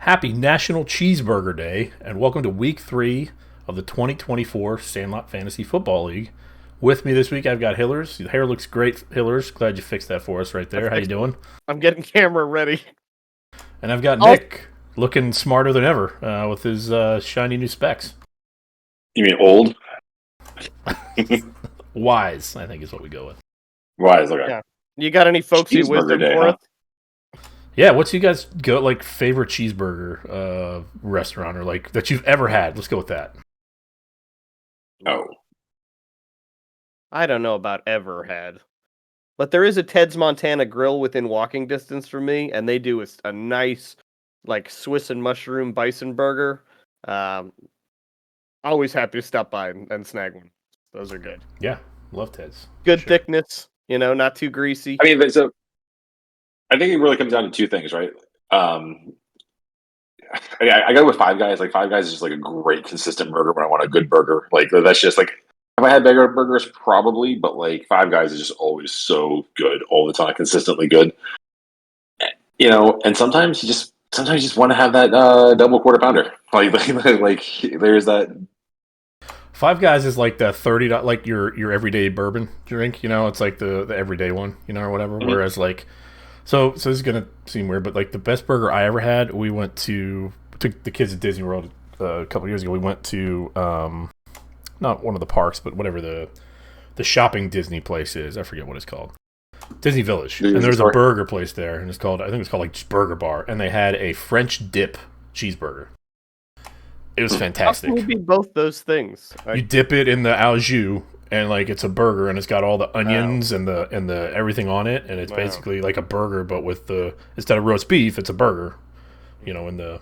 Happy National Cheeseburger Day, and welcome to Week 3 of the 2024 Sandlot Fantasy Football League. With me this week, I've got Hillers. Your hair looks great, Hillers. Glad you fixed that for us right there. How you doing? I'm getting camera ready. And I've got Nick, looking smarter than ever with his shiny new specs. You mean old? Wise, I think is what we go with. Wise, okay. Yeah. You got any folksy wisdom day, for huh? us? Yeah, what's you guys favorite cheeseburger restaurant or like that you've ever had? Let's go with that. Oh. I don't know about ever had. But there is a Ted's Montana Grill within walking distance from me, and they do a nice, like, Swiss and mushroom bison burger. Always happy to stop by and snag one. Those are good. Yeah, love Ted's. Good thickness, not too greasy. I mean, I think it really comes down to two things, right? I go with Five Guys. Like, Five Guys is just like a great, consistent burger when I want a good burger. Like, that's just like, have I had better burgers? Probably, but like, Five Guys is just always so good all the time, consistently good. And sometimes you just want to have that double quarter pounder. Like there's that. Five Guys is like the $30, like your everyday bourbon drink. It's like the everyday one, or whatever. Mm-hmm. Whereas like, so this is gonna seem weird, but like the best burger I ever had, we took the kids at Disney World a couple years ago. We went to not one of the parks, but whatever the shopping Disney place is. I forget what it's called. Disney Village. And there's a burger place there, and I think it's called like just Burger Bar, and they had a French dip cheeseburger. It was fantastic. How can it be both those things? You dip it in the au jus, and like it's a burger, and it's got all the onions and the everything on it, and it's basically like a burger, but with instead of roast beef, it's a burger. In the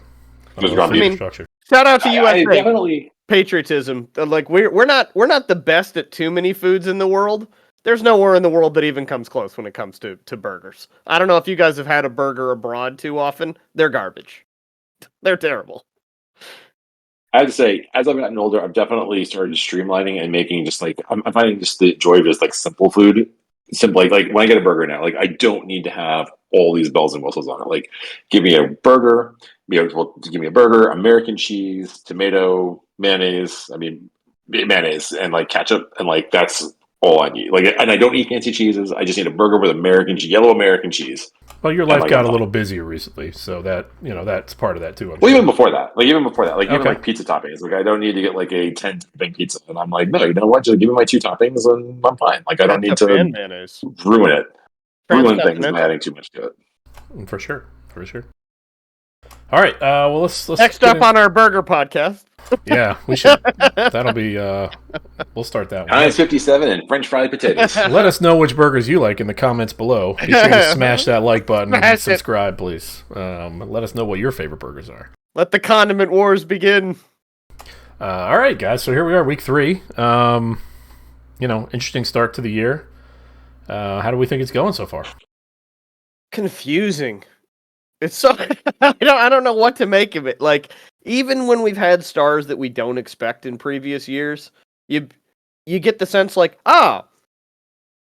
structure. Shout out to USA. Definitely patriotism. Like we're not the best at too many foods in the world. There's nowhere in the world that even comes close when it comes to burgers. I don't know if you guys have had a burger abroad too often. They're garbage. They're terrible. I have to say, as I've gotten older, I've definitely started streamlining and making just like, I'm finding just the joy of just like simple food. Simple, like when I get a burger now, like I don't need to have all these bells and whistles on it. Like, give me a burger, give me a burger, American cheese, tomato, mayonnaise, and like ketchup, and like that's all I need. Like, and I don't eat fancy cheeses. I just need a burger with yellow American cheese. Well, your life got a little busier recently, so that that's part of that too. Even before that, even like pizza toppings. Like, I don't need to get like a 10 topping pizza, and I'm like, no, you know what? Just give me my 2 toppings, and I'm fine. Like, I don't need to ruin things by adding too much to it. For sure. All right, well, let's next up on our burger podcast. Yeah, we should. That'll be. We'll start that one. Heinz 57 and French fried potatoes. Let us know which burgers you like in the comments below. Be sure to smash that like button and subscribe, please. Let us know what your favorite burgers are. Let the condiment wars begin. All right, guys. So here we are, week 3. Interesting start to the year. How do we think it's going so far? Confusing. It's so I don't know what to make of it. Like, even when we've had stars that we don't expect in previous years, you get the sense like,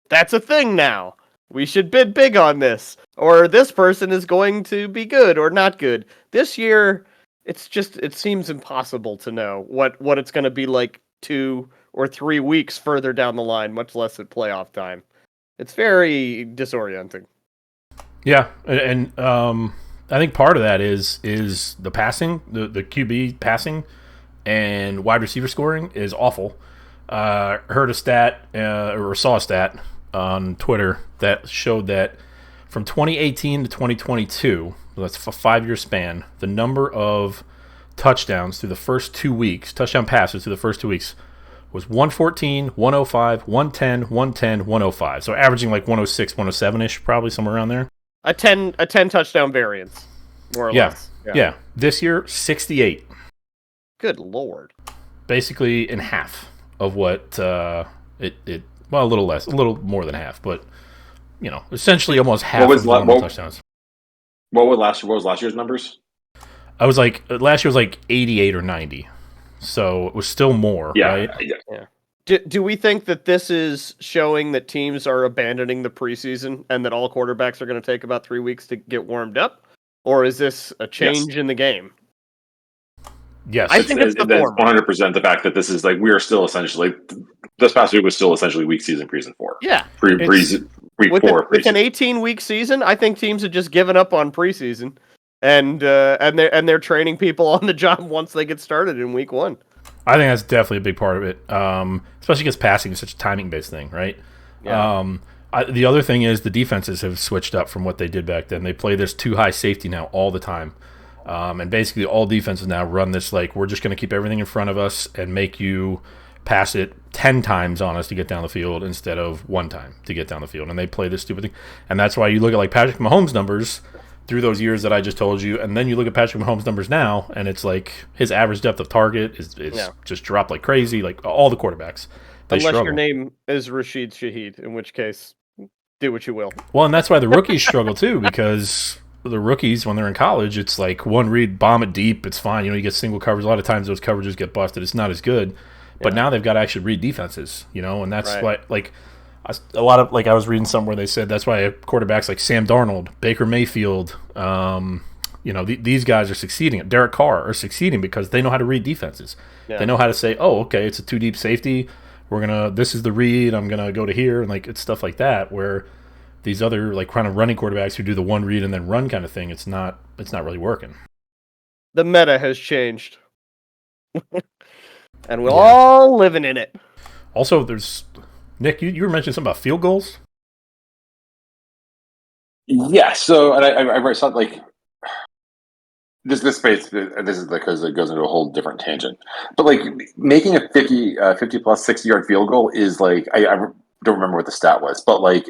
that's a thing now. We should bid big on this, or this person is going to be good or not good. This year, it seems impossible to know what it's going to be like 2 or 3 weeks further down the line, much less at playoff time. It's very disorienting. Yeah, and I think part of that is the passing, the QB passing, and wide receiver scoring is awful. Heard a stat or saw a stat on Twitter that showed that from 2018 to 2022, that's a 5-year span, the number of touchdowns through the first 2 weeks, touchdown passes through the first 2 weeks, was 114, 105, 110, 110, 105. So averaging like 106, 107-ish, probably somewhere around there. A 10 touchdown variance, more or less. Yeah. This year, 68. Good Lord. Basically in half of what a little less, a little more than half, but essentially almost half of normal touchdowns. What was last year's numbers? I was like, last year was like 88 or 90. So it was still more, right? Yeah. Do we think that this is showing that teams are abandoning the preseason and that all quarterbacks are going to take about 3 weeks to get warmed up? or is this a change in the game? Yes. I think it's the former. 100% the fact that this is like we are still essentially this past week was still essentially week season preseason 4. Yeah. Week With 4 with an 18-week season, I think teams have just given up on preseason, and they're training people on the job once they get started in week 1. I think that's definitely a big part of it, especially because passing is such a timing-based thing, right? Yeah. The other thing is the defenses have switched up from what they did back then. They play this too high safety now all the time. And basically all defenses now run this like we're just going to keep everything in front of us and make you pass it 10 times on us to get down the field instead of 1 time to get down the field. And they play this stupid thing. And that's why you look at like Patrick Mahomes' numbers through those years that I just told you, and then you look at Patrick Mahomes' numbers now, and it's like his average depth of target is just dropped like crazy, like all the quarterbacks. Unless struggle. Your name is Rashid Shaheed, in which case, do what you will. Well, and that's why the rookies struggle too, because the rookies, when they're in college, it's like one read, bomb it deep, it's fine. You know, you get single coverage. A lot of times those coverages get busted. It's not as good. But now they've got to actually read defenses, you know, and that's why, like, a lot of, like, I was reading somewhere they said that's why quarterbacks like Sam Darnold, Baker Mayfield, you know, these guys are succeeding. Derek Carr are succeeding because they know how to read defenses. Yeah. They know how to say, oh, okay, it's a 2 deep safety. This is the read. I'm going to go to here. And, like, it's stuff like that where these other, like, kind of running quarterbacks who do the one read and then run kind of thing, it's not really working. The meta has changed. And we're all living in it. Also, there's Nick. You were mentioning something about field goals. Yeah. So, and I saw like this space. This is because it goes into a whole different tangent. But like making a 50 plus 60-yard field goal is like I don't remember what the stat was, but like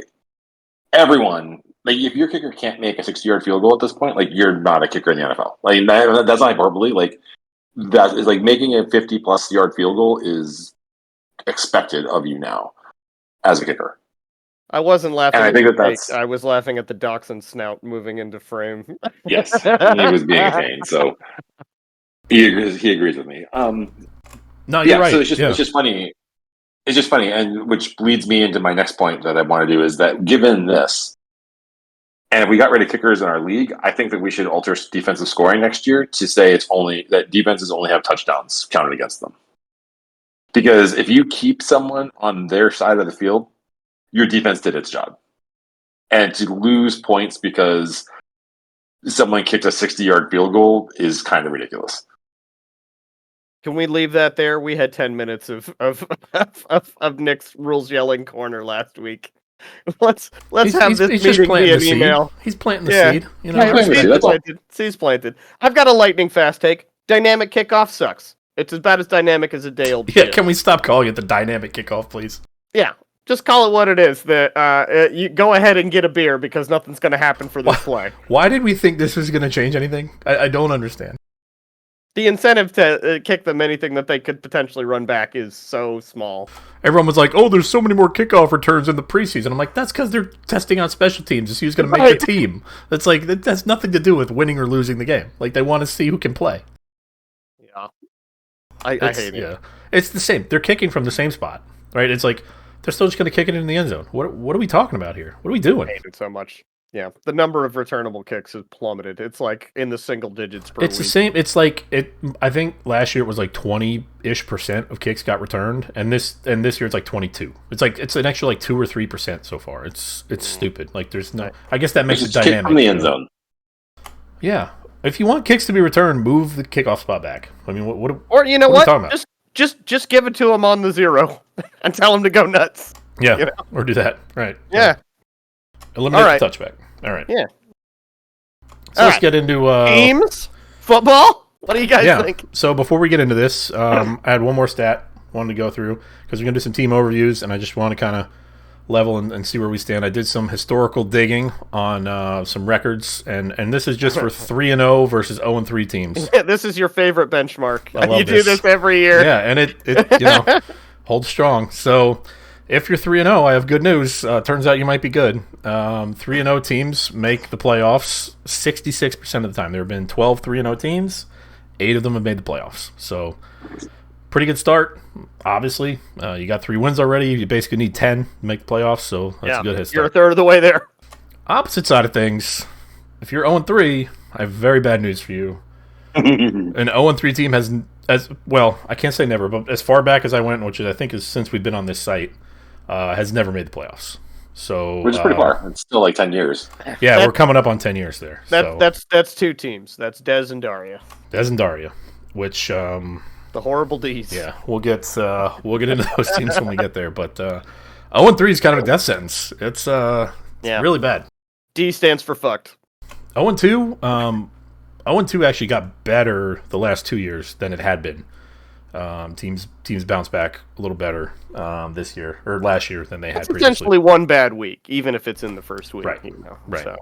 everyone. Like, if your kicker can't make a 60-yard field goal at this point, like, you're not a kicker in the NFL. Like, that's not hyperbole. Like, that is like making a 50-plus yard field goal is expected of you now as a kicker. I wasn't laughing. And I think that's. I was laughing at the Dachshund snout moving into frame. Yes, he was being a pain. So he agrees with me. No, you're right. So it's just funny. It's just funny, and which leads me into my next point that I want to do is that given this. And if we got rid of kickers in our league, I think that we should alter defensive scoring next year to say it's only that defenses only have touchdowns counted against them. Because if you keep someone on their side of the field, your defense did its job. And to lose points because someone kicked a 60-yard field goal is kind of ridiculous. Can we leave that there? We had 10 minutes of Nick's rules yelling corner last week. Let's have this meeting via email. He's planting the seed. You know, seed's planted. I've got a lightning fast take. Dynamic kickoff sucks. It's about as dynamic as a day old. Yeah, can we stop calling it the dynamic kickoff, please? Yeah, just call it what it is. You go ahead and get a beer because nothing's going to happen for this play. Why did we think this was going to change anything? I don't understand. The incentive to kick them anything that they could potentially run back is so small. Everyone was like, oh, there's so many more kickoff returns in the preseason. I'm like, that's because they're testing out special teams to see who's going to make the team. That's like, that has nothing to do with winning or losing the game. Like, they want to see who can play. Yeah. I hate it. Yeah. It's the same. They're kicking from the same spot, right? It's like, they're still just going to kick it in the end zone. What are we talking about here? What are we doing? I hate it so much. Yeah, the number of returnable kicks has plummeted. It's like in the single digits per week. It's the same. It's like I think last year it was like 20-ish% of kicks got returned, and this year it's like 22. It's like it's an extra like 2 or 3% so far. It's stupid. Like there's no. I guess that makes it dynamic. Kick from the end zone. Yeah, if you want kicks to be returned, move the kickoff spot back. I mean, what? Or you know what? Just give it to them on the 0 and tell them to go nuts. Yeah, you know? Or do that. Right. Yeah. Eliminate the touchback. All right. Yeah. So let's get into teams, football. What do you guys think? So before we get into this, I had one more stat I wanted to go through because we're gonna do some team overviews, and I just want to kind of level and see where we stand. I did some historical digging on some records, and this is just for 3-0 versus 0-3 teams. Yeah, this is your favorite benchmark. I love do this every year. Yeah, and it holds strong. So. If you're 3-0, I have good news. Turns out you might be good. 3-0 teams make the playoffs 66% of the time. There have been 12 3-0 teams. 8 of them have made the playoffs. So, pretty good start, obviously. You got 3 wins already. You basically need 10 to make the playoffs, so that's a good hit start. You're a third of the way there. Opposite side of things, if you're 0-3, I have very bad news for you. An 0-3 team has, as well, I can't say never, but as far back as I went, which I think is since we've been on this site, has never made the playoffs. So, which is pretty far. It's still like 10 years. Yeah, we're coming up on 10 years there. That's two teams. That's Dez and Daria. Dez and Daria, which the horrible D's. Yeah, we'll get into those teams when we get there. But 0-3 is kind of a death sentence. It's really bad. D stands for fucked. 0-2. 0-2 actually got better the last 2 years than it had been. Teams bounce back a little better this year or last year than they had previously. Essentially one bad week, even if it's in the first week. Right. Right. So.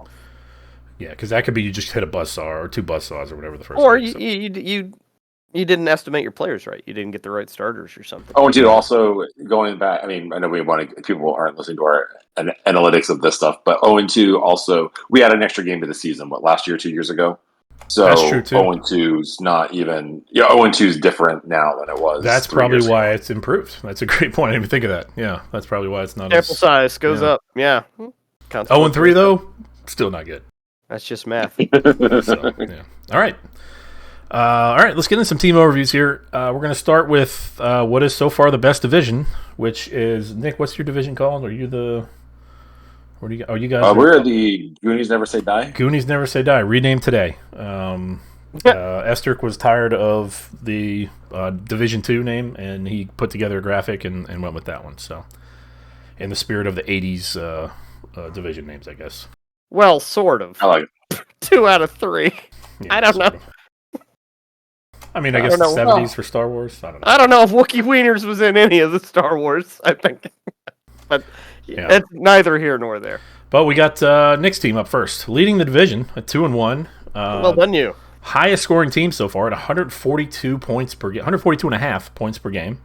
Yeah, because that could be you just hit a buzzsaw or two buzzsaws or whatever the first. Or week, you didn't estimate your players right. You didn't get the right starters or something. 0-2 also going back. I mean, I know people aren't listening to our analytics of this stuff, but 0-2 also we had an extra game to the season. What, last year, 2 years ago? So that's true too. 0-2 is not even. Yeah, 0-2 is different now than it was. That's probably why it's improved. That's a great point. I didn't even think of that. Yeah, that's probably why it's not. Sample size goes up. Yeah. 0-3 though, still not good. That's just math. So, yeah. All right. Let's get into some team overviews here. We're going to start with what is so far the best division, which is Nick. What's your division called? Are you the? What do you? Oh, you guys. We're the Goonies Never Say Die. Goonies Never Say Die. Renamed today. Esther was tired of the Division 2 name, and he put together a graphic and went with that one. So, in the spirit of the '80s division names, I guess. Well, sort of. I like it. 2 out of 3. Yeah, I don't know. I mean, I guess the 70s for Star Wars. I don't know. I don't know if Wookiee Wieners was in any of the Star Wars. I think, but it's neither here nor there. But we got Nick's team up first, leading the division at 2-1. Well done, you. Highest scoring team so far at 142 points per game, 142 and a half points per game.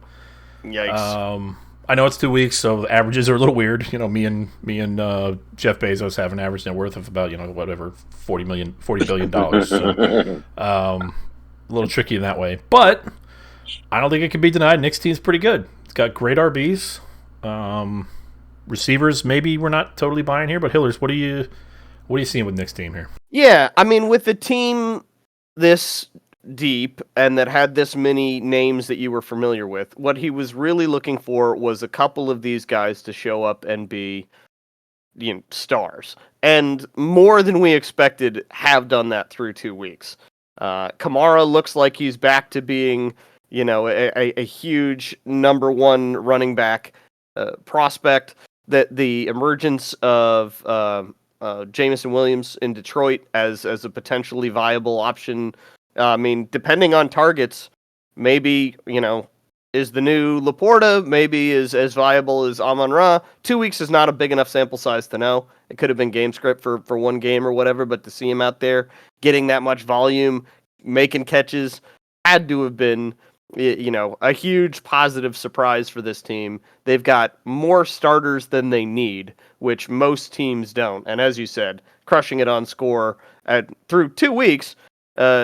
Yikes. I know it's 2 weeks, so the averages are a little weird. You know, me and Jeff Bezos have an average net worth of about whatever $40 billion. So, a little tricky in that way, but I don't think it can be denied. Nick's team's pretty good. It's got great RBs, receivers. Maybe we're not totally buying here, but Hillers, what are you seeing with Nick's team here? Yeah, I mean, with the team this deep and that had this many names that you were familiar with, what he was really looking for was a couple of these guys to show up and be stars, and more than we expected have done that through 2 weeks. Kamara looks like he's back to being a huge number one running back prospect. That the emergence of Jameson Williams in Detroit as a potentially viable option. I mean, depending on targets, maybe, is the new Laporta, maybe is as viable as Amon-Ra. 2 weeks is not a big enough sample size to know. It could have been game script for one game or whatever, but to see him out there getting that much volume, making catches, had to have been, a huge positive surprise for this team. They've got more starters than they need, which most teams don't. And as you said, crushing it on score through 2 weeks,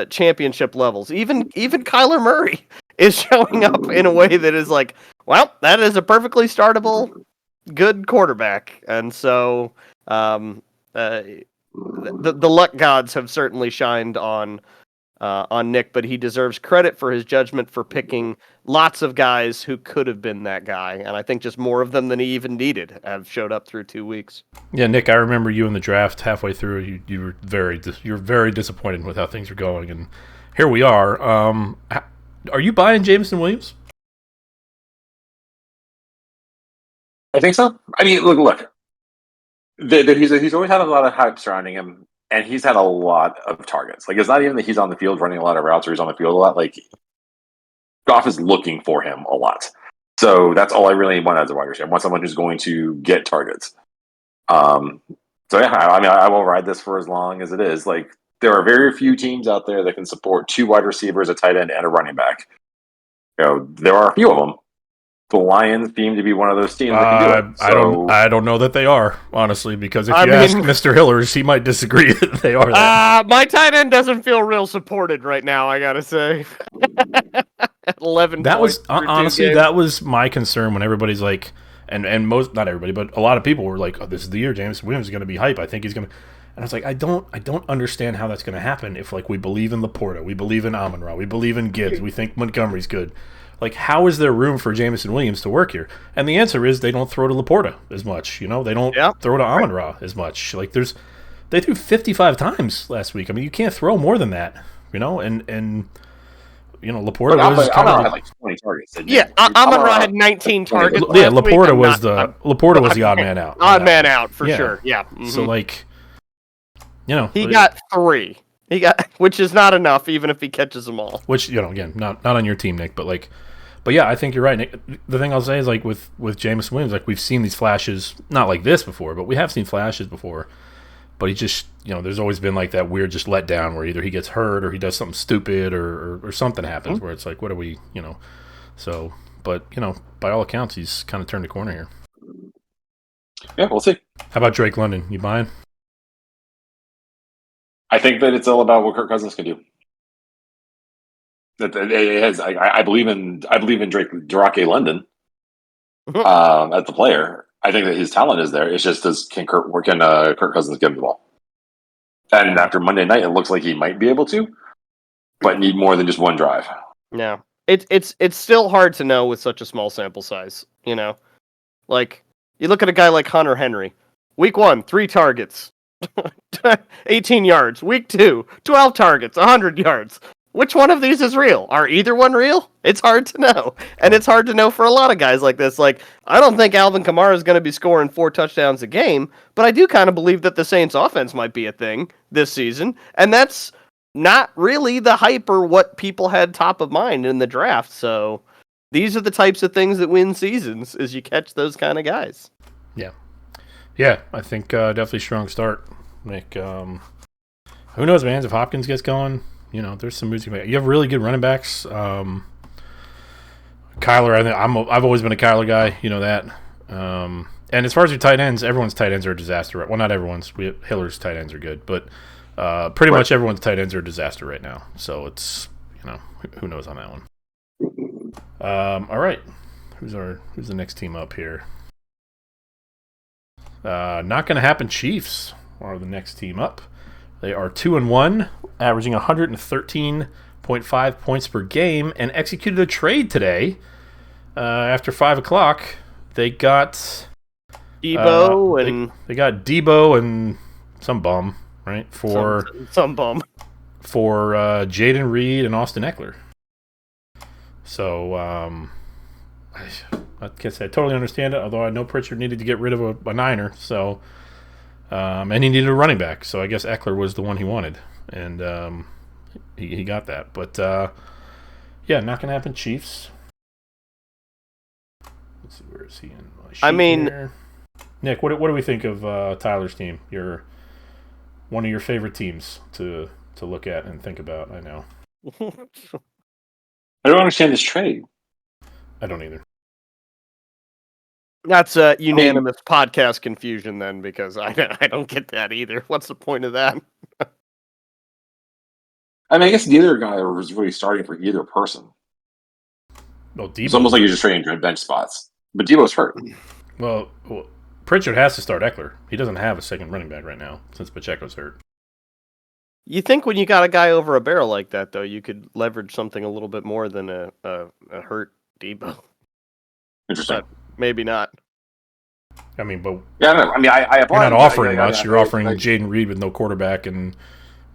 championship levels. Even Kyler Murray is showing up in a way that is like, well, that is a perfectly startable, good quarterback. And so the luck gods have certainly shined on Nick, but he deserves credit for his judgment for picking lots of guys who could have been that guy, and I think just more of them than he even needed have showed up through 2 weeks. Yeah, Nick, I remember you in the draft halfway through. You were very disappointed with how things were going, and here we are. Are you buying Jameson Williams? I think so. I mean, look. He's always had a lot of hype surrounding him. And he's had a lot of targets. Like, it's not even that he's on the field running a lot of routes or he's on the field a lot. Like, Goff is looking for him a lot. So that's all I really want as a wide receiver. I want someone who's going to get targets. So, yeah, I mean, I won't ride this for as long as it is. Like, there are very few teams out there that can support 2 wide receivers, a tight end, and a running back. There are a few of them. The Lions seem to be one of those teams that can do it. So, I don't know that they are, honestly, because if you ask Mr. Hillers, he might disagree that they are that. My tight end doesn't feel real supported right now, I gotta say. 11 that points was honestly that was my concern when everybody's like, and most, not everybody, but a lot of people were like, oh, this is the year James Williams is going to be hype. I think he's going to. And I was like, I don't understand how that's going to happen if like we believe in Laporta, we believe in Amon-Ra, we believe in Gibbs, we think Montgomery's good. Like, how is there room for Jameson Williams to work here? And the answer is they don't throw to Laporta as much. You know, they don't throw to Amon-Ra as much. Like, they threw 55 times last week. I mean, you can't throw more than that. You know, and you know, Laporta was kind of had like 20 targets. Yeah, Amon-Ra had 19 targets. Yeah, Laporta was the odd man out. Odd man out for sure. Yeah. Mm-hmm. So like, you know, he got 3. Which is not enough, even if he catches them all. Which, you know, again, not on your team, Nick, but yeah, I think you're right, Nick. The thing I'll say is like with Jameson Williams, like we've seen these flashes, not like this before, but we have seen flashes before. But he just, you know, there's always been like that weird just letdown where either he gets hurt or he does something stupid or something happens where it's like, what are we, you know? So, but you know, by all accounts, he's kind of turned the corner here. Yeah, we'll see. How about Drake London? You buying? I think that it's all about what Kirk Cousins can do. I believe in Drake London as the player. I think that his talent is there. It's just can Kirk Cousins get him the ball? And after Monday night, it looks like he might be able to, but need more than just one drive. Yeah, it's still hard to know with such a small sample size. You know, like you look at a guy like Hunter Henry. Week 1, 3 targets. 18 yards. Week 2, 12 targets, 100 yards. Which one of these is real? Are either one real? It's hard to know. And it's hard to know for a lot of guys like this. Like, I don't think Alvin Kamara is going to be scoring 4 touchdowns a game, but I do kind of believe that the Saints offense might be a thing this season. And that's not really the hype or what people had top of mind in the draft. So these are the types of things that win seasons, is you catch those kind of guys. Yeah. Yeah, I think definitely strong start, Nick. Who knows, man? If Hopkins gets going, you know, there's some music. You have really good running backs. Kyler, I think I've always been a Kyler guy. You know that. And as far as your tight ends, everyone's tight ends are a disaster. Well, not everyone's. Hiller's tight ends are good, but pretty much everyone's tight ends are a disaster right now. So it's, you know, who knows on that one. All right, who's the next team up here? Not going to happen. Chiefs are the next team up. They are 2-1, averaging 113.5 points per game, and executed a trade today. After 5 o'clock, they got Debo they got Debo and some bum, right? Some bum for Jaden Reed and Austin Eckler. So I guess I totally understand it, although I know Pritchard needed to get rid of a Niner, so and he needed a running back, so I guess Eckler was the one he wanted, and he got that. But yeah, not going to happen, Chiefs. Let's see, where is he in my sheet here? Nick, what do we think of Tyler's team? One of your favorite teams to look at and think about, I know. I don't understand this trade. I don't either. That's a unanimous podcast confusion then, because I don't get that either. What's the point of that? I mean, I guess neither guy was really starting for either person. Well, It's almost like you're just trading bench spots. But Debo's hurt. Well, Pritchard has to start Eckler. He doesn't have a second running back right now since Pacheco's hurt. You think when you got a guy over a barrel like that, though, you could leverage something a little bit more than a hurt Debo. Interesting. But maybe not. I mean, but yeah, I don't know. I mean, you're not offering much. You're offering Jaden Reed with no quarterback and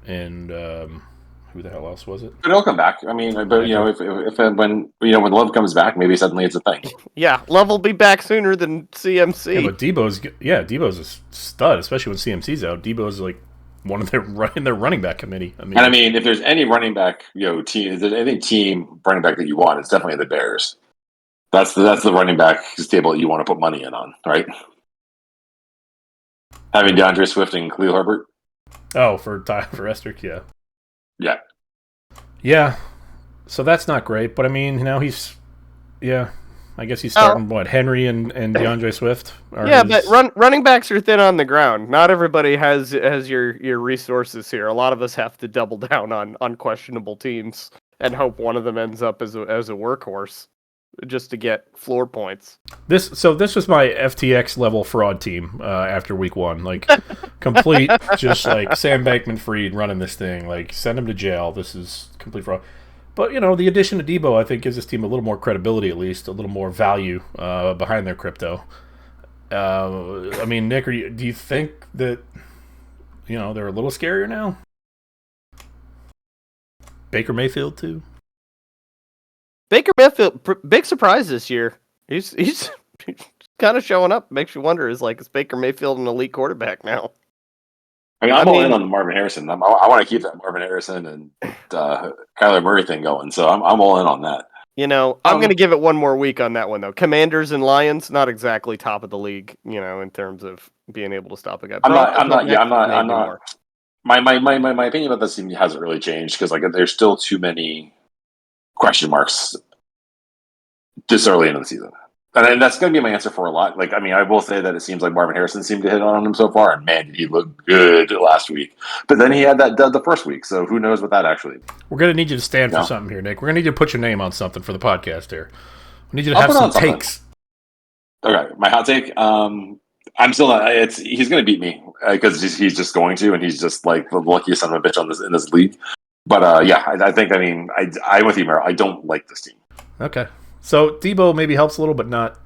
who the hell else was it? But he'll come back. I mean, but you know, if when Love comes back, maybe suddenly it's a thing. Yeah, Love will be back sooner than CMC. Yeah, but Debo's a stud, especially when CMC's out. Debo's like one of their running back committee. I mean, if there's any running back, team, if there's any team running back that you want, it's definitely the Bears. That's the running back stable that you want to put money in on, right? Having DeAndre Swift and Khalil Herbert. Oh, for Estrick, yeah. Yeah. Yeah. So that's not great, but I mean, I guess he's starting Henry and DeAndre Swift. But running backs are thin on the ground. Not everybody has your resources here. A lot of us have to double down on unquestionable teams and hope one of them ends up as a workhorse just to get floor points. This was my FTX level fraud team after week 1. Like complete, just like Sam Bankman-Fried running this thing. Like, send him to jail. This is complete fraud. But, the addition of Debo, I think, gives this team a little more credibility, at least, a little more value behind their crypto. Nick, do you think that, they're a little scarier now? Baker Mayfield, too? Baker Mayfield, big surprise this year. He's kind of showing up. Makes you wonder, is Baker Mayfield an elite quarterback now? I'm all in on the Marvin Harrison. I want to keep that Marvin Harrison and Kyler Murray thing going, so I'm all in on that. I'm going to give it one more week on that one, though. Commanders and Lions, not exactly top of the league, in terms of being able to stop a guy. I'm not. My opinion about this team hasn't really changed because there's still too many question marks this early into the season. And that's going to be my answer for a lot. I will say that it seems like Marvin Harrison seemed to hit on him so far, and man, did he look good last week. But then he had that dud the first week, so who knows what that actually. We're going to need you to stand for something here, Nick. We're going to need you to put your name on something for the podcast here. We need you to have some takes. Okay, my hot take. I'm still not. He's going to beat me because he's just going to, and he's just the luckiest son of a bitch in this league. But I think. I'm with you, Merrill. I don't like this team. Okay. So Debo maybe helps a little, but not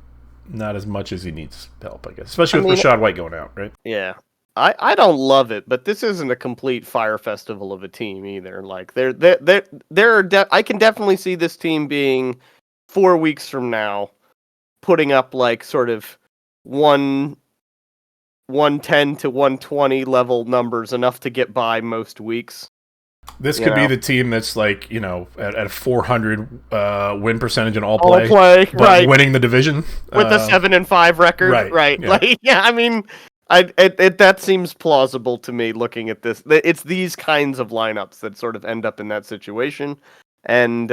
as much as he needs help, I guess. Especially with Rachaad White going out, right? Yeah. I don't love it, but this isn't a complete fire festival of a team either. I can definitely see this team being 4 weeks from now putting up sort of 110 to 120 level numbers, enough to get by most weeks. This could be the team that's at a 400 win percentage in all play, but right, winning the division with a 7-5 record, right? Yeah. That seems plausible to me. Looking at this, it's these kinds of lineups that sort of end up in that situation, and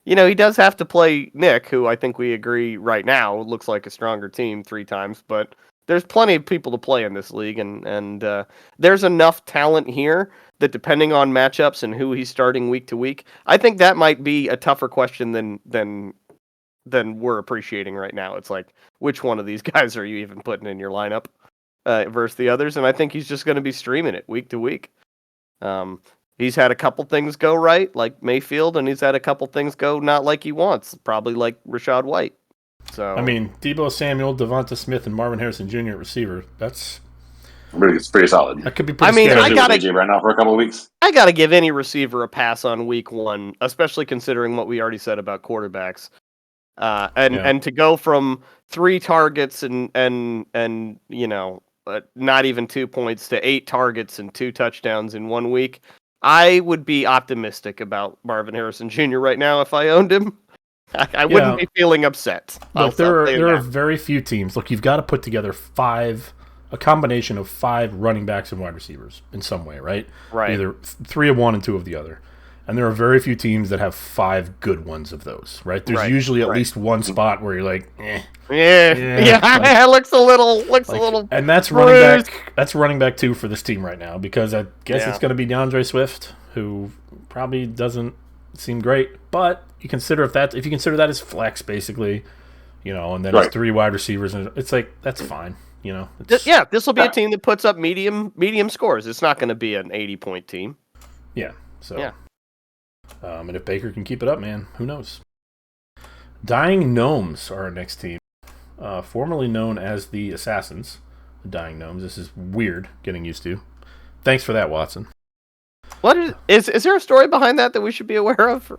he does have to play Nick, who I think we agree right now looks like a stronger team 3 times, but there's plenty of people to play in this league, and there's enough talent here that depending on matchups and who he's starting week to week, I think that might be a tougher question than we're appreciating right now. It's which one of these guys are you even putting in your lineup versus the others? And I think he's just going to be streaming it week to week. He's had a couple things go right, like Mayfield, and he's had a couple things go not like he wants, probably like Rachaad White. So Debo Samuel, Devonta Smith, and Marvin Harrison Jr. at receiver. It's pretty solid. That could be pretty scary. I got AJ right now for a couple of weeks. I got to give any receiver a pass on week 1, especially considering what we already said about quarterbacks. And to go from 3 targets and not even 2 points to 8 targets and 2 touchdowns in 1 week, I would be optimistic about Marvin Harrison Jr. right now if I owned him. I wouldn't be feeling upset. Look, there are very few teams. Look, you've got to put together a combination of 5 running backs and wide receivers in some way, right? Right. Either 3 of one and 2 of the other. And there are very few teams that have 5 good ones of those, right? There's usually at least one spot where you're like, Yeah. It looks a little. And that's running back. That's running back 2 for this team right now, because I guess it's going to be DeAndre Swift, who probably doesn't seem great, but if you consider that as flex, basically, and then it's 3 wide receivers, and it's that's fine. This will be a team that puts up medium scores. It's not going to be an 80-point team. Yeah. So. Yeah. And if Baker can keep it up, man, who knows? Dying Gnomes are our next team, formerly known as the Assassins. The Dying Gnomes. This is weird. Getting used to. Thanks for that, Watson. What is there a story behind that we should be aware of?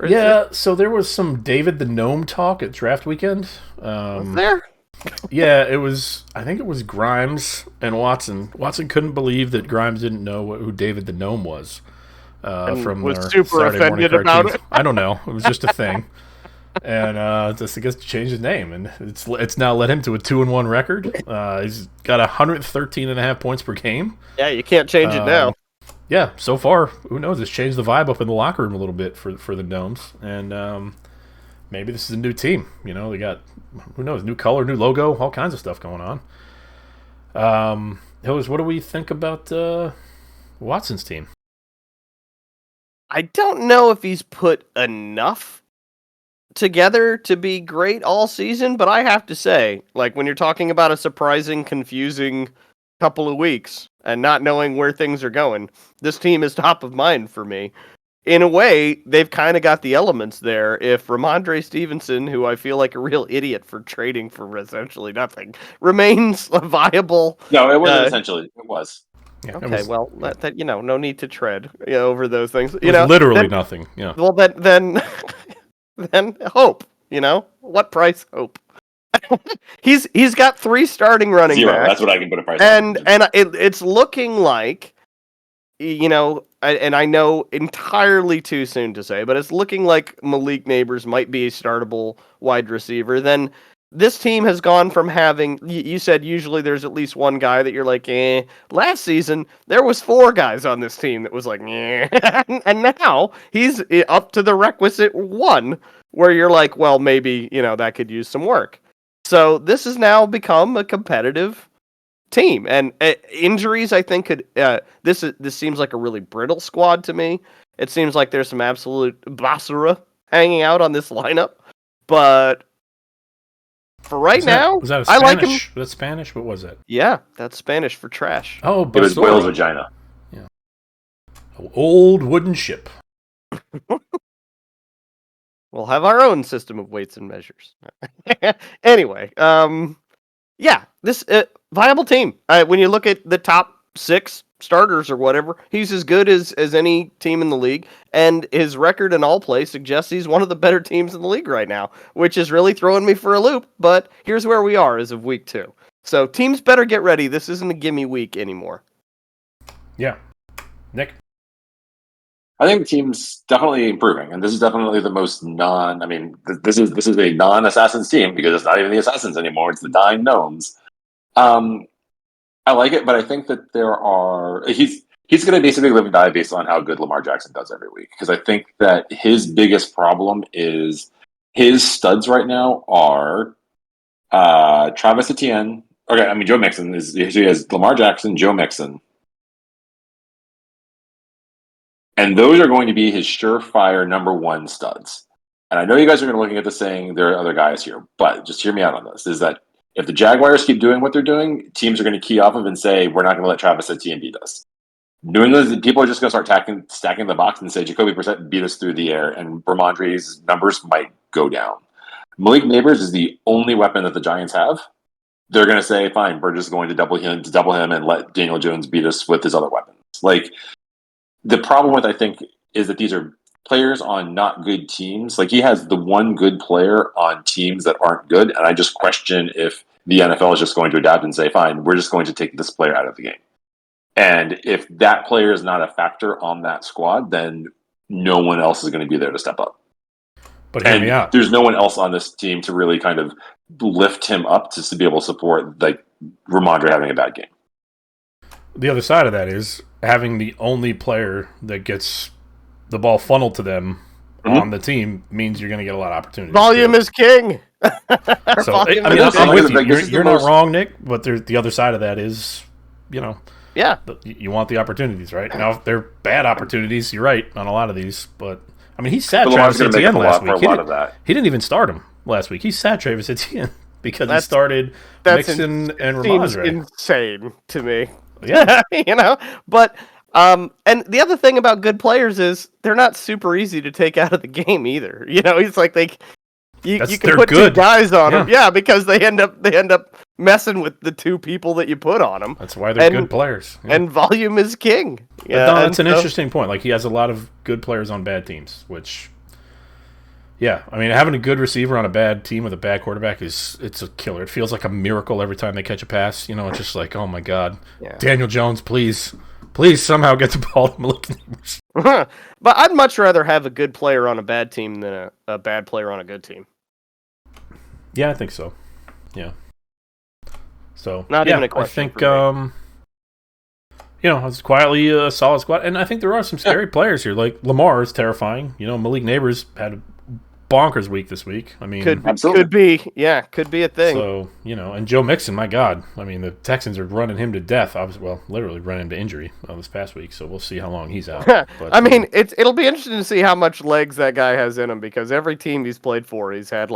So there was some David the Gnome talk at draft weekend. Was there? Yeah, I think it was Grimes and Watson. Watson couldn't believe that Grimes didn't know who David the Gnome was. From was their super Saturday offended morning about cartoons. it. I don't know. It was just a thing. And just I guess to change his name, and it's now led him to a 2-1 record. He's got 113.5 points per game. Yeah, you can't change it now. Yeah, so far, who knows? It's changed the vibe up in the locker room a little bit for the Gnomes, and maybe this is a new team. They got, who knows, new color, new logo, all kinds of stuff going on. Hills, what do we think about Watson's team? I don't know if he's put enough together to be great all season, but I have to say, when you're talking about a surprising, confusing couple of weeks and not knowing where things are going, this team is top of mind for me. In a way, they've kind of got the elements there. If Ramondre Stevenson, who I feel like a real idiot for trading for essentially nothing, remains a viable... No, it wasn't essentially. It was. Yeah, Okay, was, well, that no need to tread over those things. it was literally nothing. Yeah. Well, then hope. What price hope? he's got 3 starting running 0. backs. That's what I can put a price and on. and it's looking like, and I know entirely too soon to say, but it's looking like Malik Neighbors might be a startable wide receiver. Then this team has gone from having, you said usually there's at least one guy that you're like, eh. Last season, there was 4 guys on this team that was like, eh. And now he's up to the requisite 1 where you're like, well, maybe, that could use some work. So this has now become a competitive team. And injuries, I think, could, this seems like a really brittle squad to me. It seems like there's some absolute basura hanging out on this lineup. But for right now, was that I like him. Was that Spanish? What was it? Yeah, that's Spanish for trash. Oh, It was basura. Boyle's vagina. Yeah. Old wooden ship. We'll have our own system of weights and measures. Anyway, yeah, this viable team. When you look at the top 6 starters or whatever, he's as good as any team in the league, and his record in all play suggests he's one of the better teams in the league right now, which is really throwing me for a loop, but here's where we are as of week 2. So teams better get ready. This isn't a gimme week anymore. Yeah. Nick? I think the team's definitely improving, and this is definitely the most this is a non-Assassins team because it's not even the Assassins anymore; it's the Dying Gnomes. I like it, but I think that he's going to basically live and die based on how good Lamar Jackson does every week. Because I think that his biggest problem is his studs right now are Travis Etienne. Okay, Joe Mixon he has Lamar Jackson, Joe Mixon. And those are going to be his surefire number 1 studs. And I know you guys are going to be looking at this saying there are other guys here, but just hear me out on this, is that if the Jaguars keep doing what they're doing, teams are going to key off of and say, we're not going to let Travis Etienne beat us. Doing this, people are just going to start stacking the box and say, Jacoby Brissett beat us through the air, and Ramondre's numbers might go down. Malik Neighbors is the only weapon that the Giants have. They're going to say, fine, we're just going to double him and let Daniel Jones beat us with his other weapons. The problem with, I think, is that these are players on not good teams. He has the one good player on teams that aren't good, and I just question if the NFL is just going to adapt and say, fine, we're just going to take this player out of the game. And if that player is not a factor on that squad, then no one else is going to be there to step up. But hear me out. There's no one else on this team to really kind of lift him up to be able to support Ramondre having a bad game. The other side of that is having the only player that gets the ball funneled to them on the team means you're going to get a lot of opportunities. Volume is king. So, I'm with you. You're not wrong, Nick, but the other side of that is, yeah, you want the opportunities, right? Now, if they're bad opportunities, you're right on a lot of these, but he sat Travis Etienne last week. He didn't even start him last week. He sat Travis Etienne because he started Mixon and Ramondre. Seems insane to me. Yeah. But and the other thing about good players is they're not super easy to take out of the game either. It's like you can put good. 2 guys on them, because they end up messing with the 2 people that you put on them. That's why they're good players. Yeah. And volume is king. Yeah, no, it's an interesting point. He has a lot of good players on bad teams, which, having a good receiver on a bad team with a bad quarterback it's a killer. It feels like a miracle every time they catch a pass. It's just like, oh my God, Daniel Jones, please somehow get the ball to Malik Neighbors. But I'd much rather have a good player on a bad team than a bad player on a good team. Yeah, I think so. Yeah. So not even a question. I think it's quietly a solid squad, and I think there are some scary players here. Like Lamar is terrifying. Malik Neighbors had a bonkers week this week. Could be a thing. So and Joe Mixon, my God, the Texans are running him to death. Literally running him to injury this past week. So we'll see how long he's out. But, it'll be interesting to see how much legs that guy has in him because every team he's played for, he's had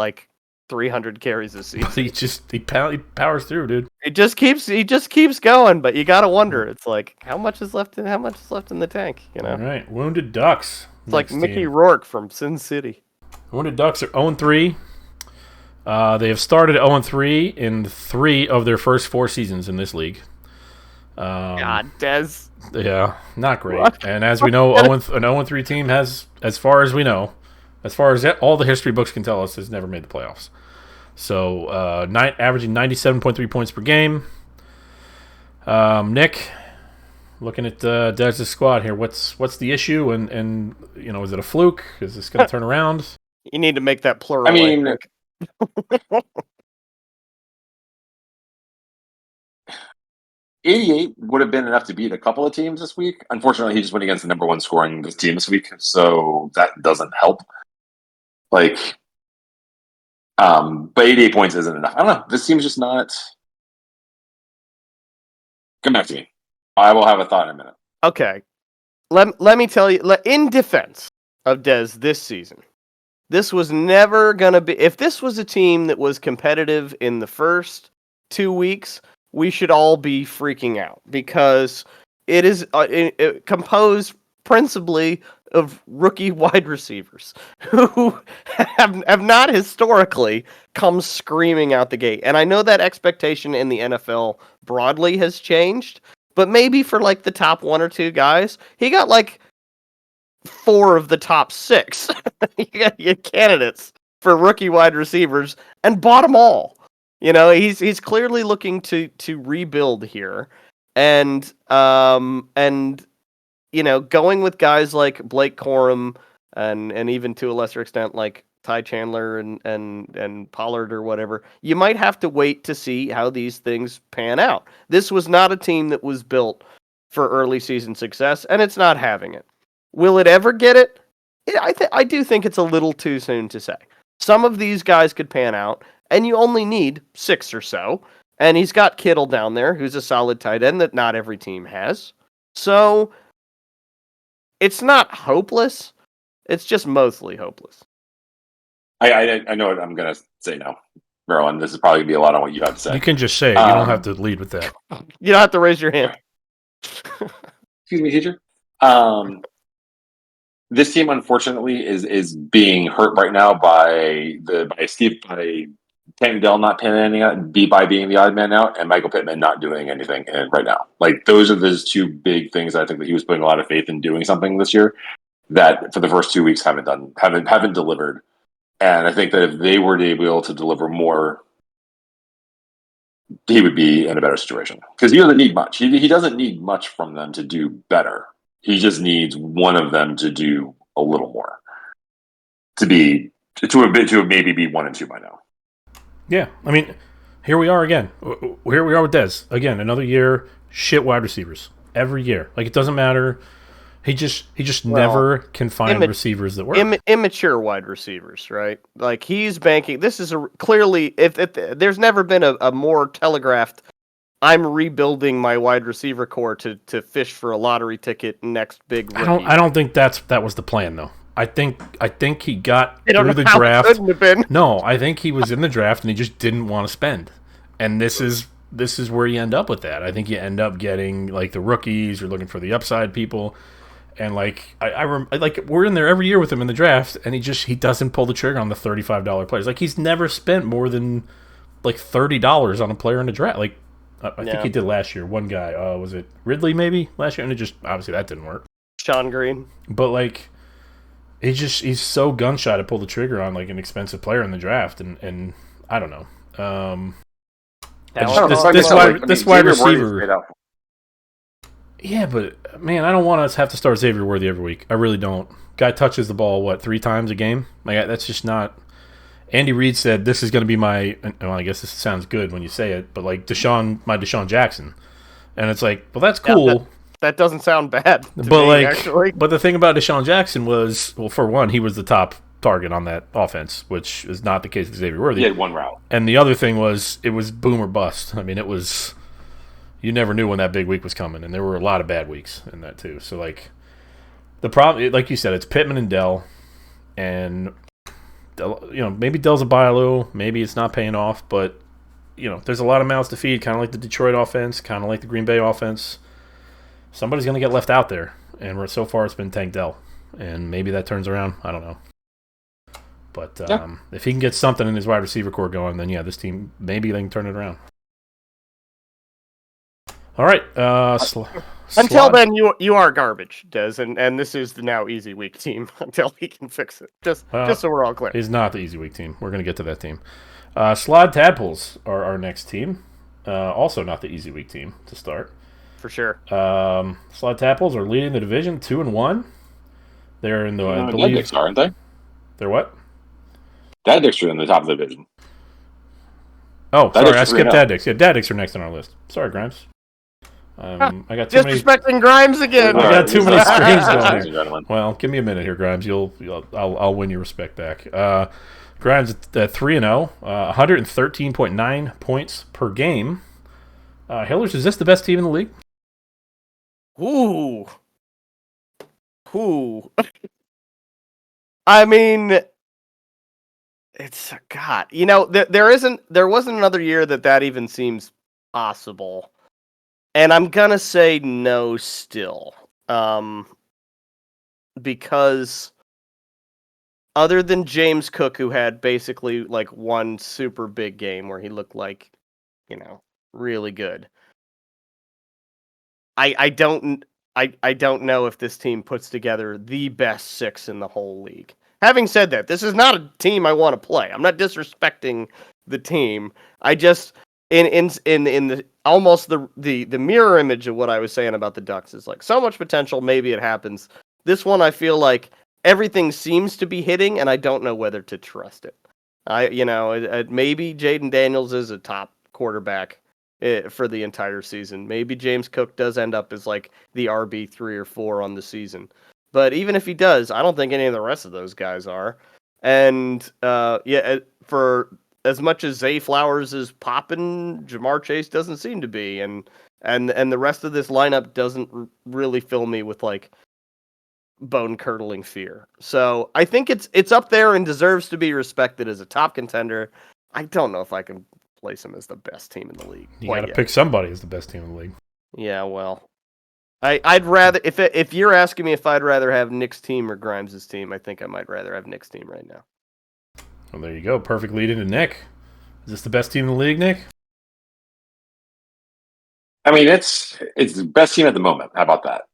300 carries this season. He powers through, dude. He just keeps going, but you gotta wonder. It's like how much is left in the tank? You know. All right, Wounded Ducks. It's like next Mickey team. Rourke from Sin City. Wounded Ducks are 0-3. They have started 0-3 in 3 of their first 4 seasons in this league. God, Des. Yeah, not great. What? And as we know, an 0-3 team has, as far as we know, as far as all the history books can tell us, has never made the playoffs. So, averaging 97.3 points per game. Nick, looking at Dez's squad here, what's the issue? And is it a fluke? Is this going to turn around? You need to make that plural. I mean, think. 88 would have been enough to beat a couple of teams this week. Unfortunately, he just went against the number 1 scoring team this week, so that doesn't help. But 88 points isn't enough. I don't know. This team's just not. Come back to me. I will have a thought in a minute. Okay. Let me tell you, in defense of Dez this season, this was never going to be... If this was a team that was competitive in the first 2 weeks, we should all be freaking out because it is composed principally of rookie wide receivers who have not historically come screaming out the gate. And I know that expectation in the NFL broadly has changed, but maybe for like the top 1 or 2 guys, he got like 4 of the top 6 candidates for rookie wide receivers and bought them all. He's clearly looking to rebuild here, and going with guys like Blake Corum and even to a lesser extent like Ty Chandler and Pollard or whatever, you might have to wait to see how these things pan out. This was not a team that was built for early season success, and it's not having it. Will it ever get it? I do think it's a little too soon to say. Some of these guys could pan out, and you only need 6 or so. And he's got Kittle down there, who's a solid tight end that not every team has. So it's not hopeless. It's just mostly hopeless. I know what I'm going to say now. Marilyn, this is probably going to be a lot on what you have to say. You can just say it. You don't have to lead with that. You don't have to raise your hand. Excuse me, teacher. This team, unfortunately, is being hurt right now by Tank Dell not panning out, by being the odd man out, and Michael Pittman not doing anything right now. Like those are those 2 big things I think that he was putting a lot of faith in doing something this year that for the first 2 weeks haven't delivered. And I think that if they were to be able to deliver more, he would be in a better situation because he doesn't need much. He doesn't need much from them to do better. He just needs one of them to do a little more to maybe be 1 and 2 by now. Yeah, I mean, here we are again. Here we are with Dez again. Another year, shit wide receivers every year. Like it doesn't matter. He just never can find receivers that work. Immature wide receivers, right? Like he's banking. This is clearly if there's never been a more telegraphed. I'm rebuilding my wide receiver core to fish for a lottery ticket next big rookie. I don't think that was the plan though. I think he got through the draft. Couldn't have been. No, I think he was in the draft and he just didn't want to spend. And this is where you end up with that. I think you end up getting like the rookies. You're looking for the upside people, and like we're in there every year with him in the draft, and he doesn't pull the trigger on the $35 players. Like he's never spent more than like $30 on a player in the draft. Like I think he did last year. One guy was it Ridley maybe last year, and it just obviously that didn't work. Sean Green, but like. He's so gun shy to pull the trigger on like an expensive player in the draft, and I don't know. This wide receiver. Yeah, but man, I don't want to have to start Xavier Worthy every week. I really don't. Guy touches the ball 3 times a game. Like that's just not. Andy Reid said this is going to be my. Well, I guess this sounds good when you say it, but like DeSean Jackson, and it's like, well, that's cool. Yeah, that doesn't sound bad. But the thing about DeSean Jackson was, well, for one, he was the top target on that offense, which is not the case with Xavier Worthy. He had 1 route. And the other thing was, it was boom or bust. I mean, it was, you never knew when that big week was coming, and there were a lot of bad weeks in that too. So, like, the problem, like you said, it's Pittman and Dell, and, maybe Dell's a buy low, maybe it's not paying off, but there's a lot of mouths to feed, kind of like the Detroit offense, kind of like the Green Bay offense. Somebody's going to get left out there, and so far it's been Tank Dell, and maybe that turns around. I don't know. But if he can get something in his wide receiver core going, then this team, maybe they can turn it around. All right. Until then, you are garbage, Des, and this is the now easy week team until he can fix it. Just so we're all clear. He's not the easy week team. We're going to get to that team. Slod Tadpoles are our next team. Also not the easy week team to start. For sure. Slod Tadpoles are leading the division 2-1. They're in the I believe. Dad Dicks, aren't they? They're what? Dad Dicks are in the top of the division. Oh, sorry, I skipped Dad Dicks. Yeah, Dad Dicks are next on our list. Sorry, Grimes. I got too disrespecting Grimes again. I got too many screens going here. Well, give me a minute here, Grimes. I'll win your respect back. Grimes at 3-0, 113.9 points per game. Hillers, is this the best team in the league? Ooh. I mean, it's God. There wasn't another year that even seems possible. And I'm gonna say no still. Because other than James Cook, who had basically like one super big game where he looked like, really good. I don't know if this team puts together the best six in the whole league. Having said that, this is not a team I want to play. I'm not disrespecting the team. I just in the almost the mirror image of what I was saying about the Ducks is like so much potential. Maybe it happens. This one, I feel like everything seems to be hitting, and I don't know whether to trust it. Maybe Jaden Daniels is a top quarterback for the entire season. Maybe James Cook does end up as like the RB 3 or 4 on the season. But even if he does, I don't think any of the rest of those guys are. And for as much as Zay Flowers is popping, Jamar Chase doesn't seem to be, and the rest of this lineup doesn't really fill me with like bone-curdling fear. So I think it's up there and deserves to be respected as a top contender. I don't know if I can place him as the best team in the league. You got to pick somebody as the best team in the league. Yeah, well, I'd rather if you're asking me if I'd rather have Nick's team or Grimes' team, I think I might rather have Nick's team right now. Well, there you go. Perfect lead into Nick. Is this the best team in the league, Nick? I mean, it's the best team at the moment. How about that?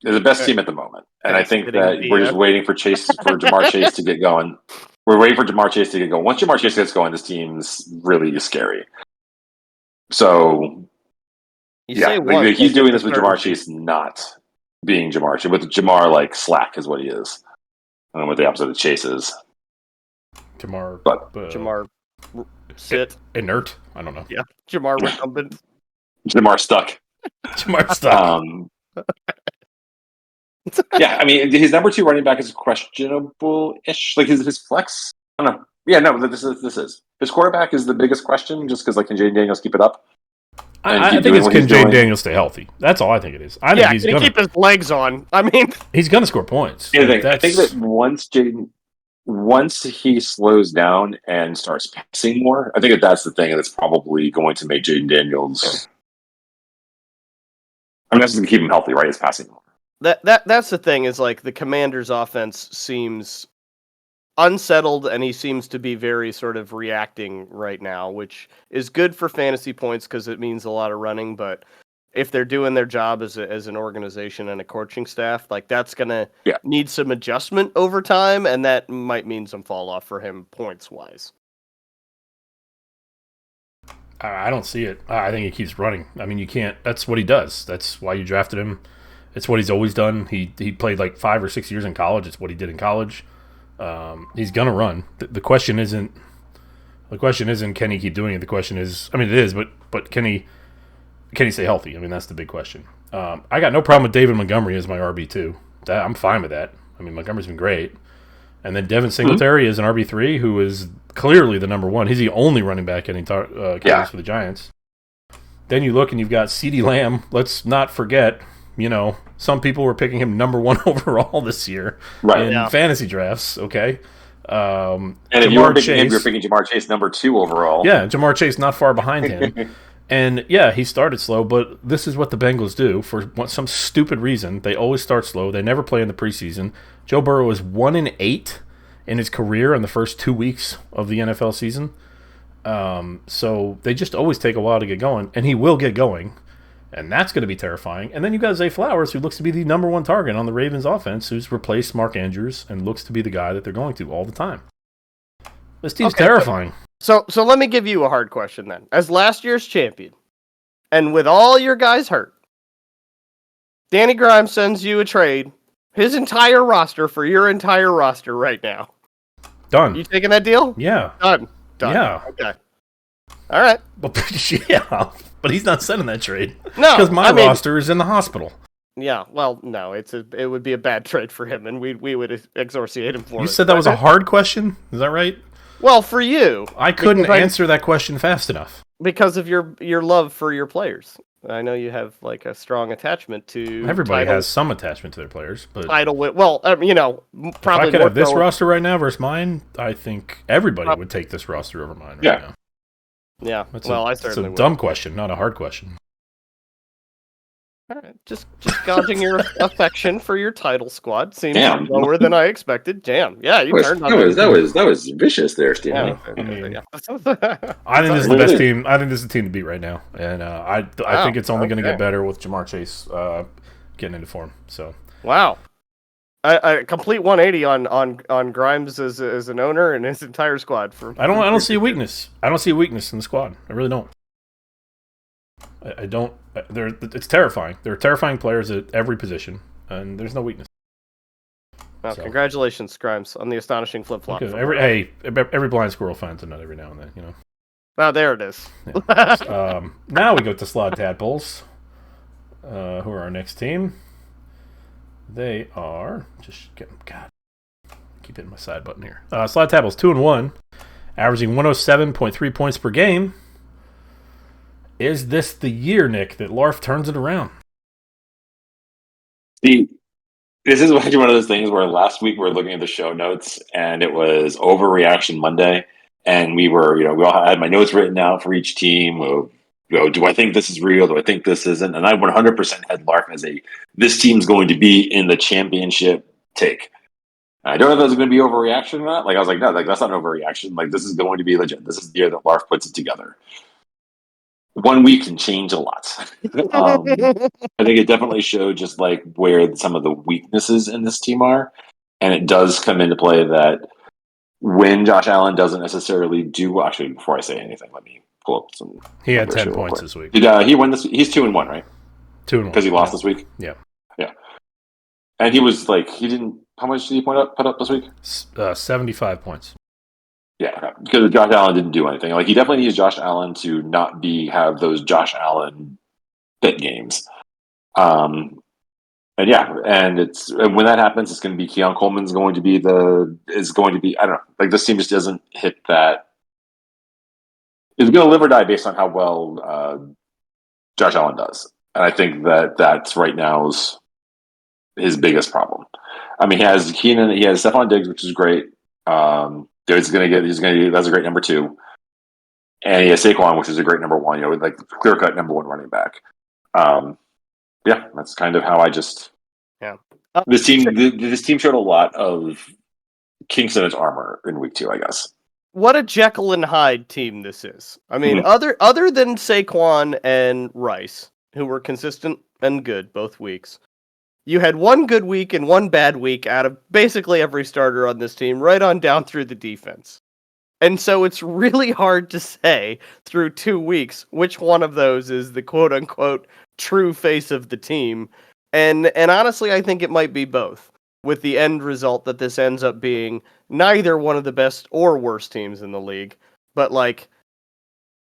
They're the best team at the moment, and I think that we're just waiting for Jamar Chase to get going. We're waiting for Jamar Chase to get going. Once Jamar Chase gets going, this team's really scary. So, he's doing this with Jamar Chase not being Jamar Chase, with Jamar like slack is what he is. I don't know what the opposite of Chase is. Jamar sit inert. I don't know. Yeah, Jamar recumbent. Jamar stuck. Jamar stuck. Yeah, I mean, his number 2 running back is questionable-ish. Like his flex. I don't know. Yeah, no, this is his quarterback is the biggest question, just because like can Jaden Daniels keep it up? I think it's can Jaden Daniels stay healthy. That's all I think it is. I think he's going to keep his legs on. I mean, he's going to score points. I think that once he slows down and starts passing more, I think that's the thing, and it's probably going to make Jaden Daniels. I mean, that's going to keep him healthy, right? Is passing more. That's the thing, is like the Commanders' offense seems unsettled, and he seems to be very sort of reacting right now, which is good for fantasy points because it means a lot of running. But if they're doing their job as an organization and a coaching staff, like that's gonna need some adjustment over time, and that might mean some fall off for him points wise. I don't see it. I think he keeps running. I mean, you can't. That's what he does. That's why you drafted him. It's what he's always done. He played like 5 or 6 years in college. It's what he did in college. He's gonna run. The question isn't can he keep doing it. The question is, I mean, it is, but can he stay healthy? I mean, that's the big question. I got no problem with David Montgomery as my RB2. I'm fine with that. I mean, Montgomery's been great. And then Devin Singletary is an RB3 who is clearly the number 1. He's the only running back getting carries for the Giants. Then you look and you've got CeeDee Lamb. Let's not forget, some people were picking him number 1 overall this year in fantasy drafts, okay? And if you were picking him, you're picking Jamar Chase number 2 overall. Yeah, Jamar Chase not far behind him. And yeah, he started slow, but this is what the Bengals do. For some stupid reason, they always start slow. They never play in the preseason. Joe Burrow is 1-8 in his career in the first 2 weeks of the NFL season. So they just always take a while to get going, and he will get going, and that's going to be terrifying. And then you got Zay Flowers, who looks to be the number 1 target on the Ravens offense, who's replaced Mark Andrews and looks to be the guy that they're going to all the time. This team's terrifying. So let me give you a hard question then. As last year's champion, and with all your guys hurt, Danny Grimes sends you a trade, his entire roster for your entire roster right now. Done. You taking that deal? Yeah. Done. Yeah. Okay. All right. Yeah, but he's not sending that trade. No, because my roster is in the hospital. Yeah, well, no, it would be a bad trade for him, and we would exorciate him for it. You said that was a hard question? Is that right? Well, for you. I couldn't answer that question fast enough. Because of your love for your players. I know you have like a strong attachment to everybody has some attachment to their players, but probably. If I could have this roster right now versus mine, I think everybody would take this roster over mine right now. Yeah, I certainly would. It's a dumb question, not a hard question. All right, just gauging your affection for your title squad seems lower than I expected. Damn, yeah, you turned on that was vicious there, Stanley. I think this is the best team. I think this is the team to beat right now, and I think it's only going to get better with Jamar Chase getting into form. So wow, a complete 180 on Grimes as an owner and his entire squad. I don't see a weakness. I don't see a weakness in the squad. I really don't. I don't. It's terrifying. There are terrifying players at every position, and there's no weakness. Well, congratulations, Grimes, on the astonishing flip-flop. Okay. Every blind squirrel finds a nut every now and then, you know. Oh, there it is. Yeah. Now we go to Slod Tadpoles, who are our next team. They are keep hitting my side button here. Slod Tadpoles 2-1, averaging 107.3 points per game. Is this the year, Nick, that Larf turns it around? See, this is actually one of those things where last week we were looking at the show notes and it was Overreaction Monday, and we all had my notes written out for each team. Do I think this is real? Do I think this isn't? And I 100% had Larf as this team's going to be in the championship take. I don't know if that's going to be overreaction or not. I was like, no, that's not an overreaction. This is going to be legit. This is the year that Larf puts it together. 1 week can change a lot. I think it definitely showed just where some of the weaknesses in this team are. And it does come into play that when Josh Allen doesn't necessarily actually, before I say anything, let me pull up some. He had 10 points this week. Did he win this? He's 2-1, right? 2-1. Because he lost this week? Yeah. Yeah. And he was he didn't, how much did he put up this week? 75 points. Yeah, because Josh Allen didn't do anything. He definitely needs Josh Allen to not have those Josh Allen fit games. And when that happens, it's going to be Keon Coleman's going to be I don't know. This team just doesn't hit that. It's going to live or die based on how well Josh Allen does. And I think that's right now his biggest problem. I mean, he has Keenan, he has Stephon Diggs, which is great. That's a great number 2. And he has Saquon, which is a great number 1, clear cut number 1 running back. That's kind of how I just. Yeah. This team showed a lot of kinks in its armor in week 2, I guess. What a Jekyll and Hyde team this is. I mean, other than Saquon and Rice, who were consistent and good both weeks, you had one good week and one bad week out of basically every starter on this team, right on down through the defense. And so it's really hard to say through 2 weeks which one of those is the quote-unquote true face of the team. And honestly, I think it might be both, with the end result that this ends up being neither one of the best or worst teams in the league, but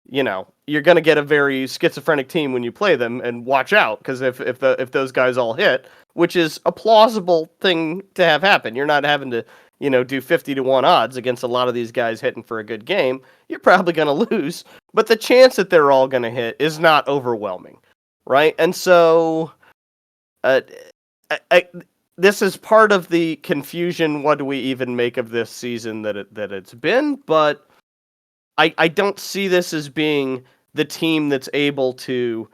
you're going to get a very schizophrenic team when you play them, and watch out, because if those guys all hit, which is a plausible thing to have happen, you're not having to, do 50-1 odds against a lot of these guys hitting for a good game. You're probably going to lose, but the chance that they're all going to hit is not overwhelming, right? And so, this is part of the confusion. What do we even make of this season that it's been? But I don't see this as being the team that's able to.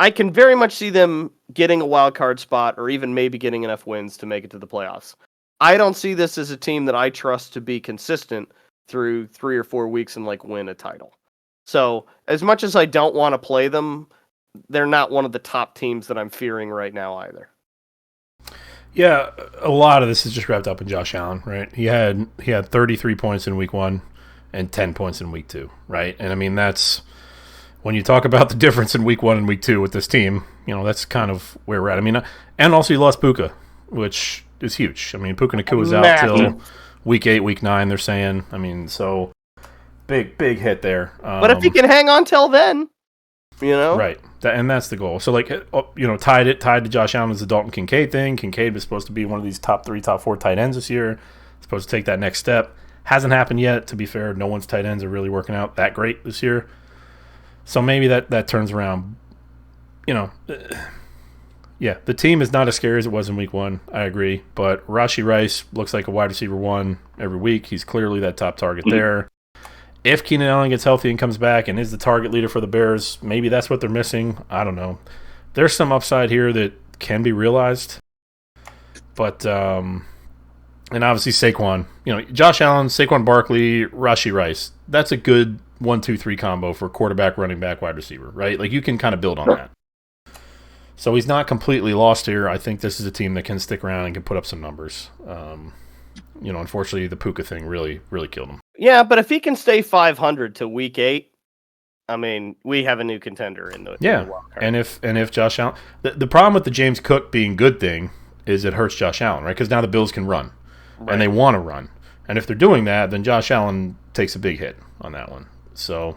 I can very much see them getting a wild card spot or even maybe getting enough wins to make it to the playoffs. I don't see this as a team that I trust to be consistent through 3 or 4 weeks and like win a title. So as much as I don't want to play them, they're not one of the top teams that I'm fearing right now either. Yeah, a lot of this is just wrapped up in Josh Allen, right? He had 33 points in week 1 and 10 points in week 2, right? And I mean, that's when you talk about the difference in week 1 and week 2 with this team, that's kind of where we're at. I mean, and also you lost Puka, which is huge. I mean, Puka Nacua is out till week 8, week 9, they're saying. I mean, so big hit there. But if he can hang on till then, right, and that's the goal. So like, tied to Josh Allen is the Dalton Kincaid thing. Kincaid was supposed to be one of these top 3, top 4 tight ends this year. Supposed to take that next step. Hasn't happened yet. To be fair, no one's tight ends are really working out that great this year. So maybe that turns around. Yeah, the team is not as scary as it was in week 1. I agree, but Rashee Rice looks like a wide receiver 1 every week. He's clearly that top target there. If Keenan Allen gets healthy and comes back and is the target leader for the Bears, maybe that's what they're missing. I don't know. There's some upside here that can be realized. But, and obviously Saquon. Josh Allen, Saquon Barkley, Rashee Rice. That's a good 1-2-3 combo for quarterback, running back, wide receiver, right? Like you can kind of build on that. So he's not completely lost here. I think this is a team that can stick around and can put up some numbers. Unfortunately, the Puka thing really, really killed him. Yeah, but if he can stay 500 to week 8, I mean, we have a new contender in the wild card. And if Josh Allen, the problem with the James Cook being good thing is it hurts Josh Allen, right? Because now the Bills can run, and they want to run, and if they're doing that, then Josh Allen takes a big hit on that one. So,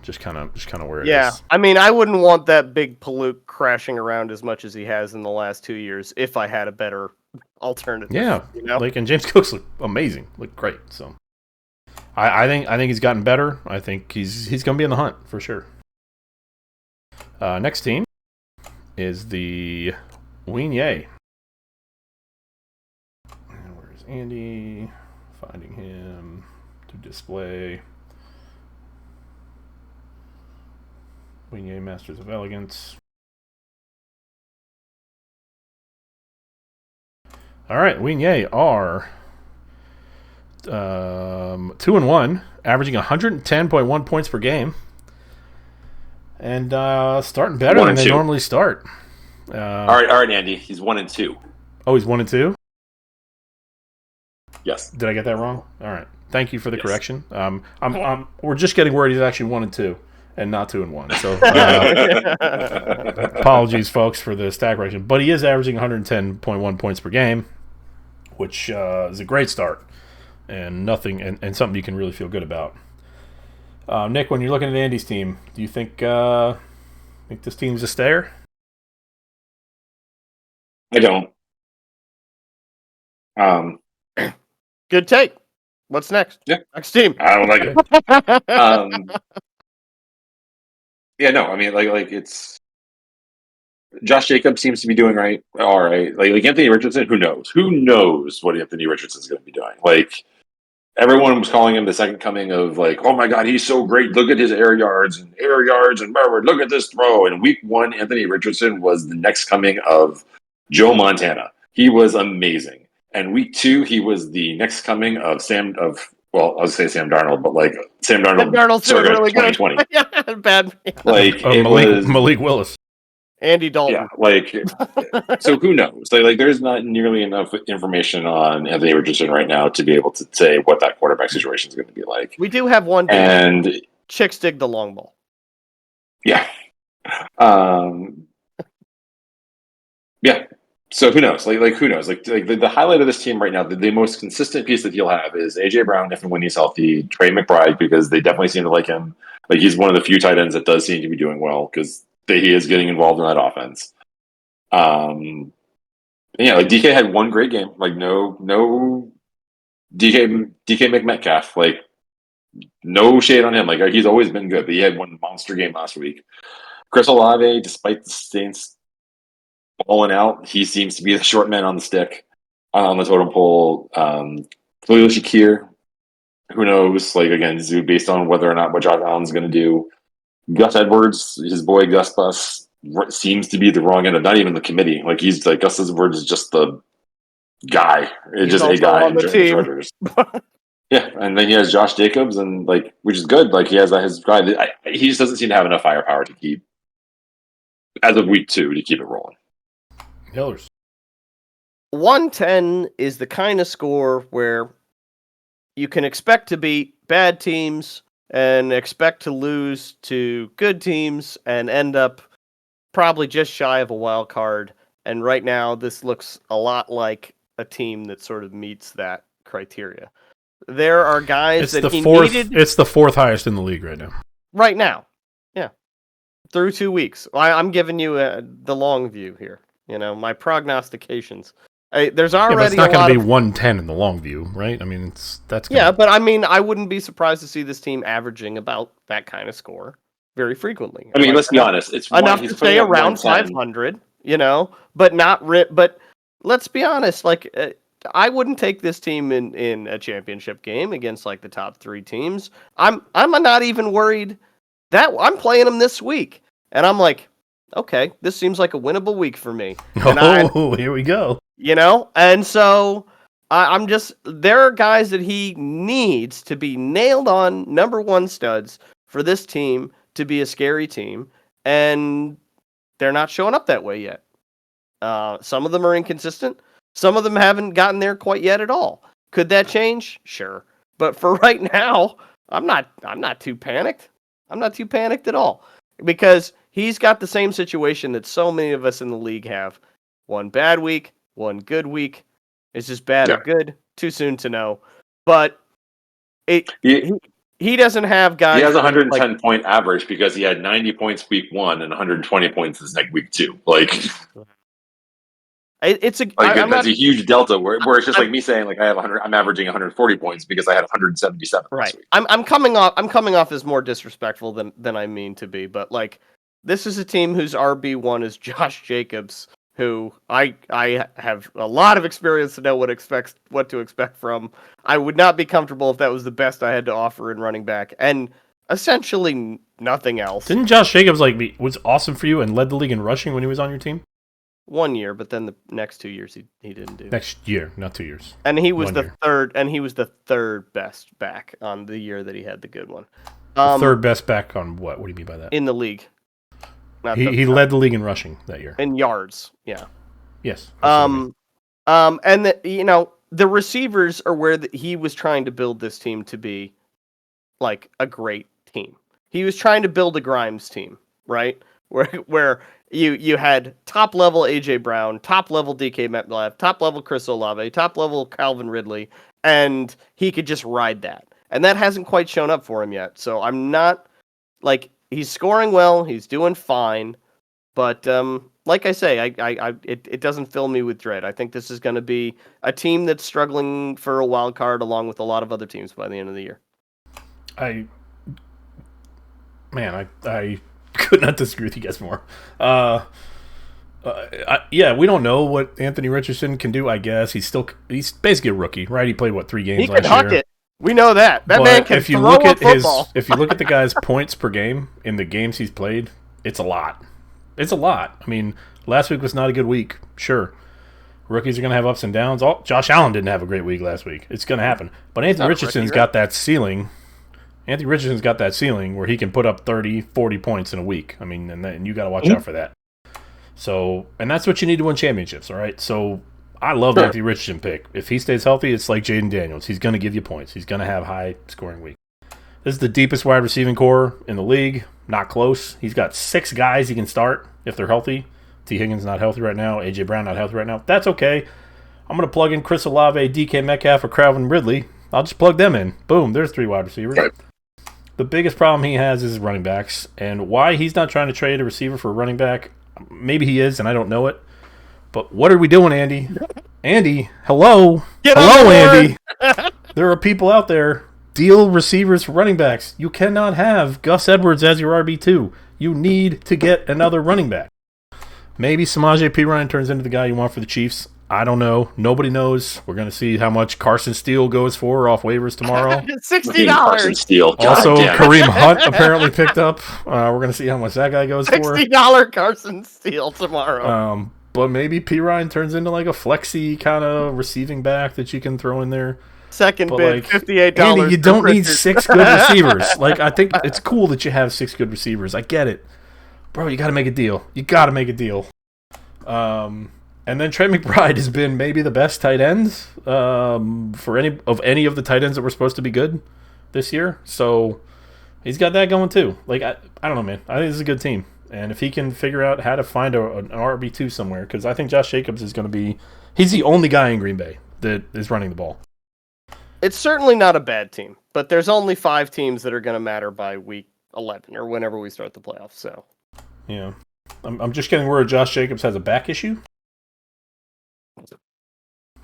just kind of where it is. Yeah, I mean, I wouldn't want that big Paluk crashing around as much as he has in the last 2 years if I had a better alternative. Yeah, and James Cook's look amazing, look great. So, I think he's gotten better. I think he's going to be in the hunt for sure. Next team is the Weenyay. Where's Andy? Finding him to display. Weenyay Masters of Elegance. All right, Weenyay are 2-1, averaging 110.1 points per game, and starting better than they normally start. All right, Andy. He's 1-2. Oh, he's 1-2. Yes. Did I get that wrong? All right. Thank you for the correction. We're just getting word he's actually 1-2 and not 2-1. So apologies, folks, for the stat correction. But he is averaging 110.1 points per game, which is a great start and something you can really feel good about. Nick, when you're looking at Andy's team, do you think this team's a stayer? I don't. Good take. What's next? Yeah. Next team. I don't like it. Yeah, no. I mean, like it's Josh Jacobs seems to be doing all right. Like Anthony Richardson, who knows? Who knows what Anthony Richardson's going to be doing? Like everyone was calling him the second coming of like, oh my God, he's so great. Look at his air yards and look at this throw. And week 1, Anthony Richardson was the next coming of Joe Montana. He was amazing. And week 2, he was the next coming of Sam Darnold, but like Sam Darnold. Sam Darnold's doing really 2020. Good. Yeah, bad. Like Malik Willis. Andy Dalton. Yeah, like so who knows? Like there's not nearly enough information on Anthony Richardson right now to be able to say what that quarterback situation is going to be like. We do have one and Chicks dig the long ball. Yeah. Yeah. So who knows? Like who knows? Like the highlight of this team right now, the most consistent piece that he'll have is AJ Brown if and when he's healthy, Trey McBride because they definitely seem to like him. Like he's one of the few tight ends that does seem to be doing well because he is getting involved in that offense. Yeah, like DK had one great game. Like no DK McMetcalf. Like no shade on him. Like he's always been good, but he had one monster game last week. Chris Olave, despite the Saints balling out. He seems to be the short man on the stick on the totem pole. Khalil Shakir, who knows? Like again, based on whether or not what Josh Allen's going to do. Gus Edwards, his boy Gus Bus, seems to be the wrong end of not even the committee. Like he's like Gus Edwards is just the guy. It's just a guy on the team. Chargers. Yeah, and then he has Josh Jacobs, and like, which is good. Like he has his guy. He just doesn't seem to have enough firepower to keep, as of week 2, to keep it rolling. Hillers. 110 is the kind of score where you can expect to beat bad teams and expect to lose to good teams and end up probably just shy of a wild card. And right now, this looks a lot like a team that sort of meets that criteria. There are guys It's the fourth highest in the league right now. Right now, yeah. Through 2 weeks, I'm giving you the long view here. You know, my prognostications. There's already but it's not going to be 110 in the long view, right? I mean, but I mean, I wouldn't be surprised to see this team averaging about that kind of score very frequently. I mean, let's be honest, it's enough to stay around 500. You know, but not But let's be honest, like. I wouldn't take this team in a championship game against like the top 3 teams. I'm not even worried that I'm playing them this week, and I'm like, okay, this seems like a winnable week for me. And here we go. You know, and so I'm just there are guys that he needs to be nailed on number 1 studs for this team to be a scary team, and they're not showing up that way yet. Some of them are inconsistent. Some of them haven't gotten there quite yet at all. Could that change? Sure. But for right now, I'm not too panicked. I'm not too panicked at all. Because he's got the same situation that so many of us in the league have. One bad week, one good week. It's just bad or good. Too soon to know. But he doesn't have guys. He has a 110 point average because he had 90 points week 1 and 120 points this next week 2. Like it's a huge delta where it's just like me saying like I have 100. I'm averaging 140 points because I had 177. Right. I'm coming off as more disrespectful than I mean to be, but like this is a team whose RB1 is Josh Jacobs, who I have a lot of experience to know what to expect from. I would not be comfortable if that was the best I had to offer in running back, and essentially nothing else. Didn't Josh Jacobs was awesome for you and led the league in rushing when he was on your team? 1 year, but then the next 2 years he didn't do. Next year, not 2 years. And he was the third best back on the year that he had the good one. Third best back on what? What do you mean by that? In the league. He led the league in rushing that year. In yards, yeah. Yes. And the receivers are where he was trying to build this team to be like a great team. He was trying to build a Grimes team, right? Where you had top level AJ Brown, top level DK Metcalf, top level Chris Olave, top level Calvin Ridley, and he could just ride that. And that hasn't quite shown up for him yet. So I'm not like he's scoring well, he's doing fine, but like I say, it doesn't fill me with dread. I think this is going to be a team that's struggling for a wild card along with a lot of other teams by the end of the year. I could not disagree with you guys more. We don't know what Anthony Richardson can do. I guess he's basically a rookie, right? He played 3 games last year. He can huck it. We know that. That man can throw a football. If you look at the guy's points per game in the games he's played, it's a lot. It's a lot. I mean, last week was not a good week. Sure, rookies are going to have ups and downs. Josh Allen didn't have a great week last week. It's going to happen. But Anthony Richardson's got that ceiling. Anthony Richardson's got that ceiling where he can put up 30, 40 points in a week. I mean, and you got to watch out for that. So, and that's what you need to win championships, all right? So, I love the Anthony Richardson pick. If he stays healthy, it's like Jaden Daniels. He's going to give you points. He's going to have high scoring week. This is the deepest wide receiving core in the league. Not close. He's got 6 guys he can start if they're healthy. T. Higgins not healthy right now. A.J. Brown not healthy right now. That's okay. I'm going to plug in Chris Olave, DK Metcalf, or Calvin Ridley. I'll just plug them in. Boom. There's 3 wide receivers. Right. The biggest problem he has is his running backs. And why he's not trying to trade a receiver for a running back, maybe he is, and I don't know it. But what are we doing, Andy? Andy, hello. Hello, Andy. There are people out there. Deal receivers for running backs. You cannot have Gus Edwards as your RB2. You need to get another running back. Maybe Samaje Perine turns into the guy you want for the Chiefs. I don't know. Nobody knows. We're going to see how much Carson Steele goes for off waivers tomorrow. Carson $60. Steele. God Also, damn it. Kareem Hunt apparently picked up. We're going to see how much that guy goes for. $60 Carson Steele tomorrow. But maybe Perine turns into like a flexy kind of receiving back that you can throw in there. Second But bid, like, $58. Andy, you don't need Richard. 6 good receivers. Like, I think it's cool that you have 6 good receivers. I get it. Bro, you got to make a deal. You got to make a deal. And then Trey McBride has been maybe the best tight end for any of the tight ends that were supposed to be good this year. So he's got that going too. Like, I don't know, man. I think this is a good team. And if he can figure out how to find an RB2 somewhere, because I think Josh Jacobs is going to be – he's the only guy in Green Bay that is running the ball. It's certainly not a bad team, but there's only 5 teams that are going to matter by week 11 or whenever we start the playoffs. So, Yeah. I'm just getting word Josh Jacobs has a back issue.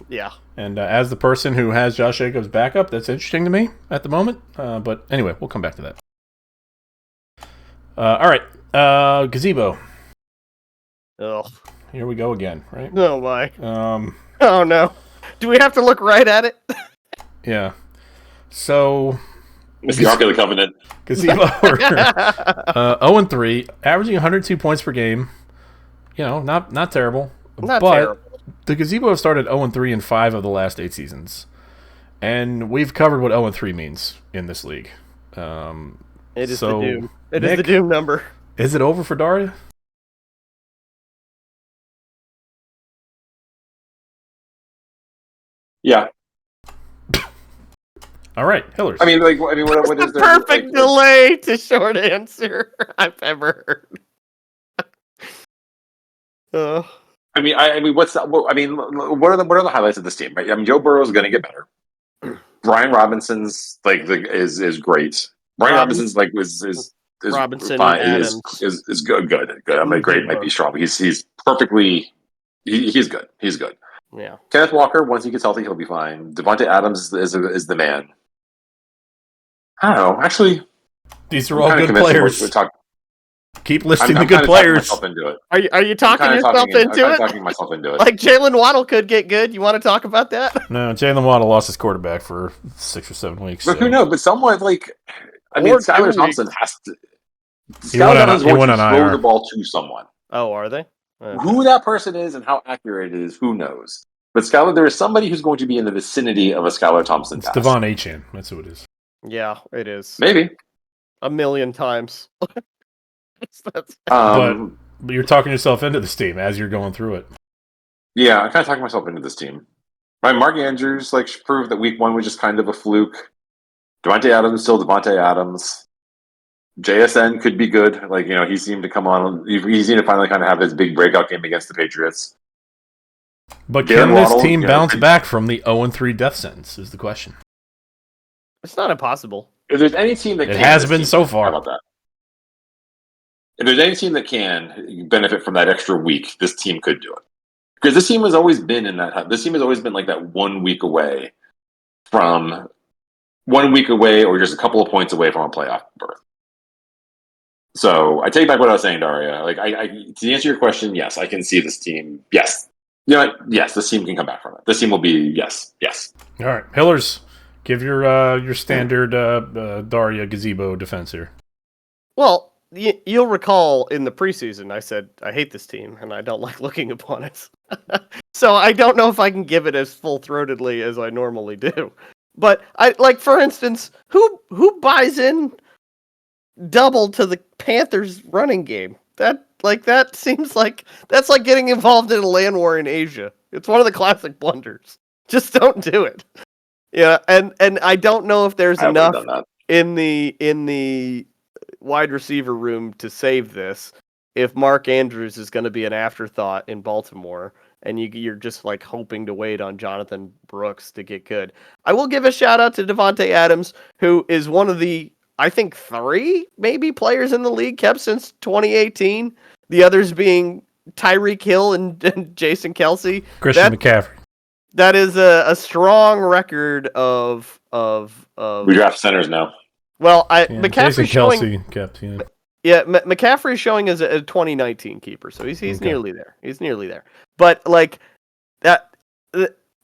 yeah. And as the person who has Josh Jacobs' backup, that's interesting to me at the moment. But anyway, we'll come back to that. All right. Gazebo. Oh, Here we go again, right? oh my. Um, Oh no. Do we have to look right at it? yeah. So, It's the Ark of the Covenant. Gazebo 0-3, averaging 102 points per game. You know, not terrible. Not but terrible. The Gazebo have started 0-3 in 5 of the last 8 seasons. And we've covered what 0-3 means in this league. It is so, the doom. It is Nick, the doom number. Is it over for Daria? Yeah. All right, Hillers. I mean, what It's is the there? perfect delay to short answer I've ever heard. I mean, what's that? Well, I mean, what are the highlights of this team? Right? I mean, Joe Burrow is going to get better. Brian Robinson's is great. Brian Robinson's is Robinson fine, Adams. is good. I mean, great might be strong. He's perfectly. He's good. He's good. Yeah. Kenneth Walker, once he gets healthy, he'll be fine. Devontae Adams is the man. I don't know. Actually, These are I'm all kinda good convinced players. Keep I'm listing the kinda good talking players. myself into it. Are you talking yourself I'm into it? talking myself into it. Like Jalen Waddle could get good. You want to talk about that? No, Jalen Waddle lost his quarterback for 6 or 7 weeks. But so. who knows? But someone I mean, Or Skylar 2 Thompson weeks. has to. He went Skylar on- Thompson's he going went to on throw IR. the ball to someone. Oh, are they? Okay. Who that person is and how accurate it is, who knows? But there is somebody who's going to be in the vicinity of a Skylar Thompson It's pass. Devon Achane. That's who it is. Yeah, it is. Maybe. A million times. That's Um, But you're talking yourself into this team as you're going through it. yeah, I'm kind of talking myself into this team. Right, Mark Andrews proved that week 1 was just kind of a fluke. Devontae Adams is still Devontae Adams. JSN could be good. He seemed to come on. He seemed to finally kind of have his big breakout game against the Patriots. But Darren can this Waddle, team you know, bounce back from the 0-3 death sentence is the question. it's not impossible. If there's any team that It can, has this been team so can. far. How about that? If there's any team that can benefit from that extra week, this team could do it. Because this team has always been in that. This team has always been like that 1 week away from 1 week away, or just a couple of points away from a playoff berth. So I take back what I was saying, Daria. To answer your question, yes, I can see this team. Yes, yes, this team can come back from it. This team will be yes. All right, Hillers, give your standard Daria Gazebo defense here. Well, you'll recall in the preseason I said I hate this team and I don't like looking upon it. So I don't know if I can give it as full-throatedly as I normally do. But for instance, who buys in double to the Panthers running game? That seems like that's like getting involved in a land war in Asia. It's one of the classic blunders. Just don't do it. Yeah, and I don't know if there's I would've enough done that. in the wide receiver room to save this if Mark Andrews is going to be an afterthought in Baltimore and you're just hoping to wait on Jonathan Brooks to get good. I will give a shout out to Devontae Adams, who is one of the, I think, 3 maybe players in the league kept since 2018. The others being Tyreek Hill and Jason Kelsey. Christian McCaffrey. That is a strong record of We draft centers now. well, Yeah, McCaffrey's Jason showing Kelsey kept. Yeah. Yeah, McCaffrey is showing as a 2019 keeper, so he's Okay. nearly there. He's nearly there. But like that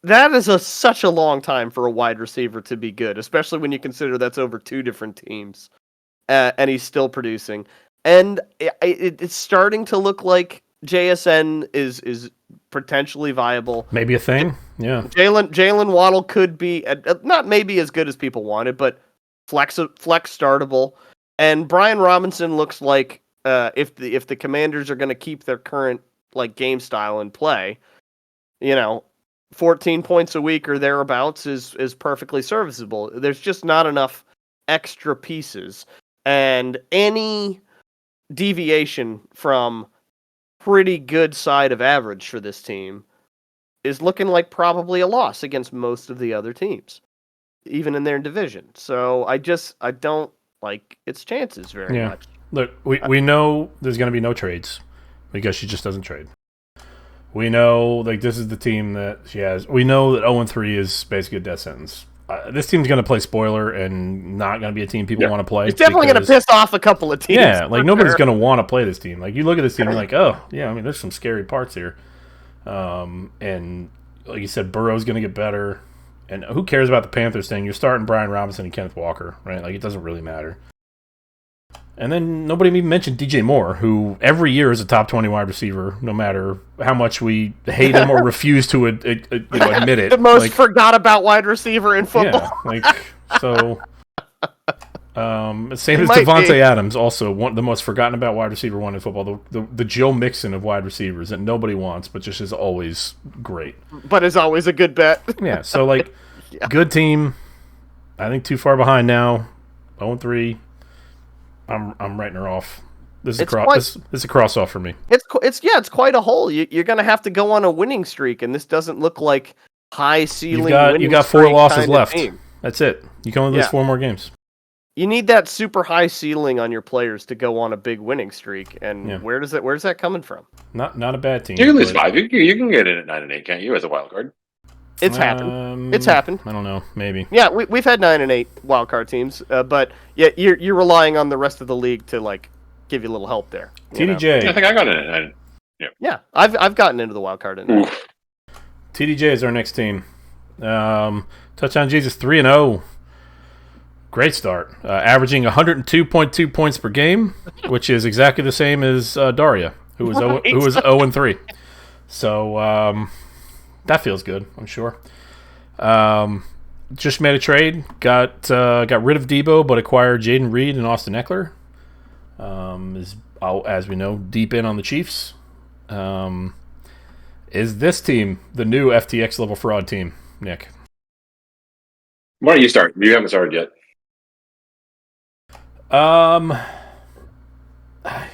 that is such a long time for a wide receiver to be good, especially when you consider that's over 2 different teams, and he's still producing. And it's starting to look like JSN is potentially viable. Maybe a thing. Yeah. Jalen Waddle could be not maybe as good as people wanted, but flex startable. And Brian Robinson looks like if the Commanders are going to keep their current like game style in play, 14 points a week or thereabouts is perfectly serviceable. There's just not enough extra pieces, and any deviation from pretty good side of average for this team is looking like probably a loss against most of the other teams, even in their division. So I don't like its chances very much. Look, we know there's going to be no trades because she just doesn't trade. We know like this is the team that she has. We know that 0-3 is basically a death sentence. This team's going to play spoiler and not going to be a team people want to play. It's definitely going to piss off a couple of teams. Yeah, like nobody's going to want to play this team. Like you look at this team, you're like, oh yeah, I mean, there's some scary parts here. And like you said, Burrow's going to get better. And who cares about the Panthers thing? You're starting Brian Robinson and Kenneth Walker, right? Like it doesn't really matter. And then nobody even mentioned DJ Moore, who every year is a top 20 wide receiver, no matter how much we hate him or refuse to admit it. The most forgot about wide receiver in football. Yeah, so same as Devontae Adams, also the most forgotten about wide receiver one in football, the Joe Mixon of wide receivers that nobody wants, but just is always great. But is always a good bet. Yeah, so good team. I think too far behind now. 0-3. I'm writing her off. This is a cross off for me. It's quite a hole. You're going to have to go on a winning streak, and this doesn't look like high ceiling. You got 4 losses left. That's it. You can only lose 4 more games. You need that super high ceiling on your players to go on a big winning streak. And where's that coming from? Not a bad team. You can lose 5. You can get in at 9-8, can't you? As a wild card. It's happened. It's happened. I don't know. Maybe. Yeah, we've had 9 and 8 wild card teams, but you're relying on the rest of the league to like give you a little help there. TDJ. I think I got in at 9. Yeah, I've gotten into the wild card. TDJ is our next team. Touchdown Jesus 3-0. Great start. Averaging 102.2 points per game, which is exactly the same as Daria, who was 0-3. So. That feels good, I'm sure. Just made a trade. Got rid of Debo, but acquired Jaden Reed and Austin Eckler. As we know, deep in on the Chiefs. Is this team the new FTX level fraud team, Nick? Why don't you start? You haven't started yet.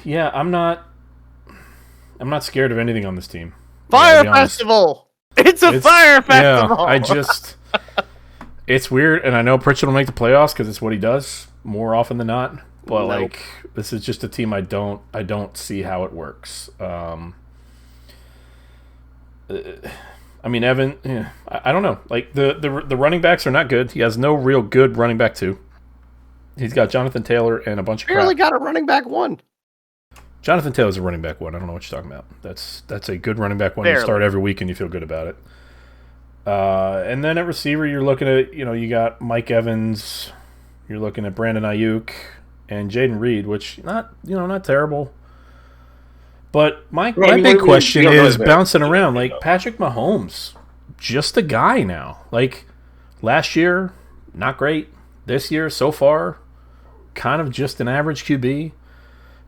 Yeah, I'm not scared of anything on this team. Fire Festival! It's a fire festival. Yeah, it's weird, and I know Pritchard will make the playoffs because it's what he does more often than not. But this is just a team I don't see how it works. I mean, Evan. Yeah, I don't know. Like the running backs are not good. He has no real good running back 2. He's got Jonathan Taylor and a bunch of barely got a running back 1. Jonathan Taylor's a running back 1. I don't know what you're talking about. That's a good running back 1. You start every week and you feel good about it. And then at receiver, you're looking at you got Mike Evans, you're looking at Brandon Ayuk and Jaden Reed, which not terrible. But my big question is bouncing around like Patrick Mahomes, just a guy now. Like last year, not great. This year so far, kind of just an average QB.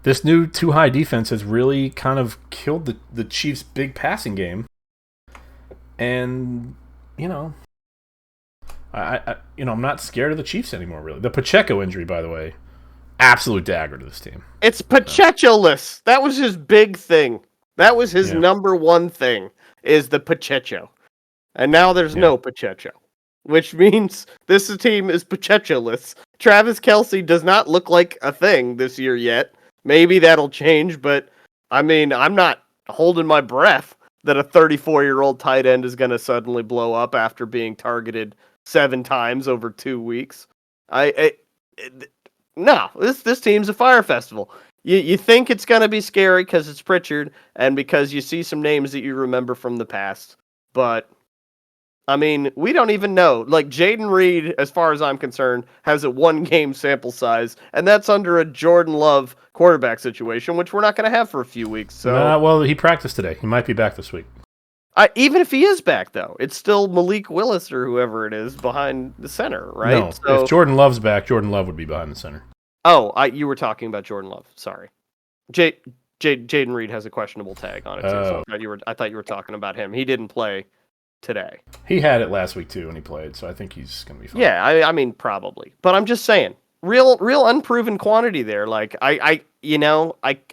This new too high defense has really kind of killed the Chiefs' big passing game, and I'm not scared of the Chiefs anymore. Really, the Pacheco injury, by the way, absolute dagger to this team. It's Pacheco-less. That was his big thing. That was his number one thing is the Pacheco, and now there's no Pacheco, which means this team is Pacheco-less. Travis Kelce does not look like a thing this year yet. Maybe that'll change, but I mean, I'm not holding my breath that a 34-year-old tight end is going to suddenly blow up after being targeted 7 times over 2 weeks. No, this team's a fire festival. you think it's going to be scary because it's Pritchard and because you see some names that you remember from the past. But, I mean, we don't even know. Like, Jaden Reed, as far as I'm concerned, has a 1-game sample size, and that's under a Jordan Love quarterback situation, which we're not going to have for a few weeks. So, well, he practiced today. He might be back this week. Even if he is back, though, it's still Malik Willis or whoever it is behind the center, right? No, so, if Jordan Love's back, Jordan Love would be behind the center. Oh, you were talking about Jordan Love. Sorry. Jaden Reed has a questionable tag on it, too. So I thought you were talking about him. He didn't play today. He had it last week, too, when he played, so I think he's going to be fine. Yeah, I mean, probably. But I'm just saying, real unproven quantity there. Like, I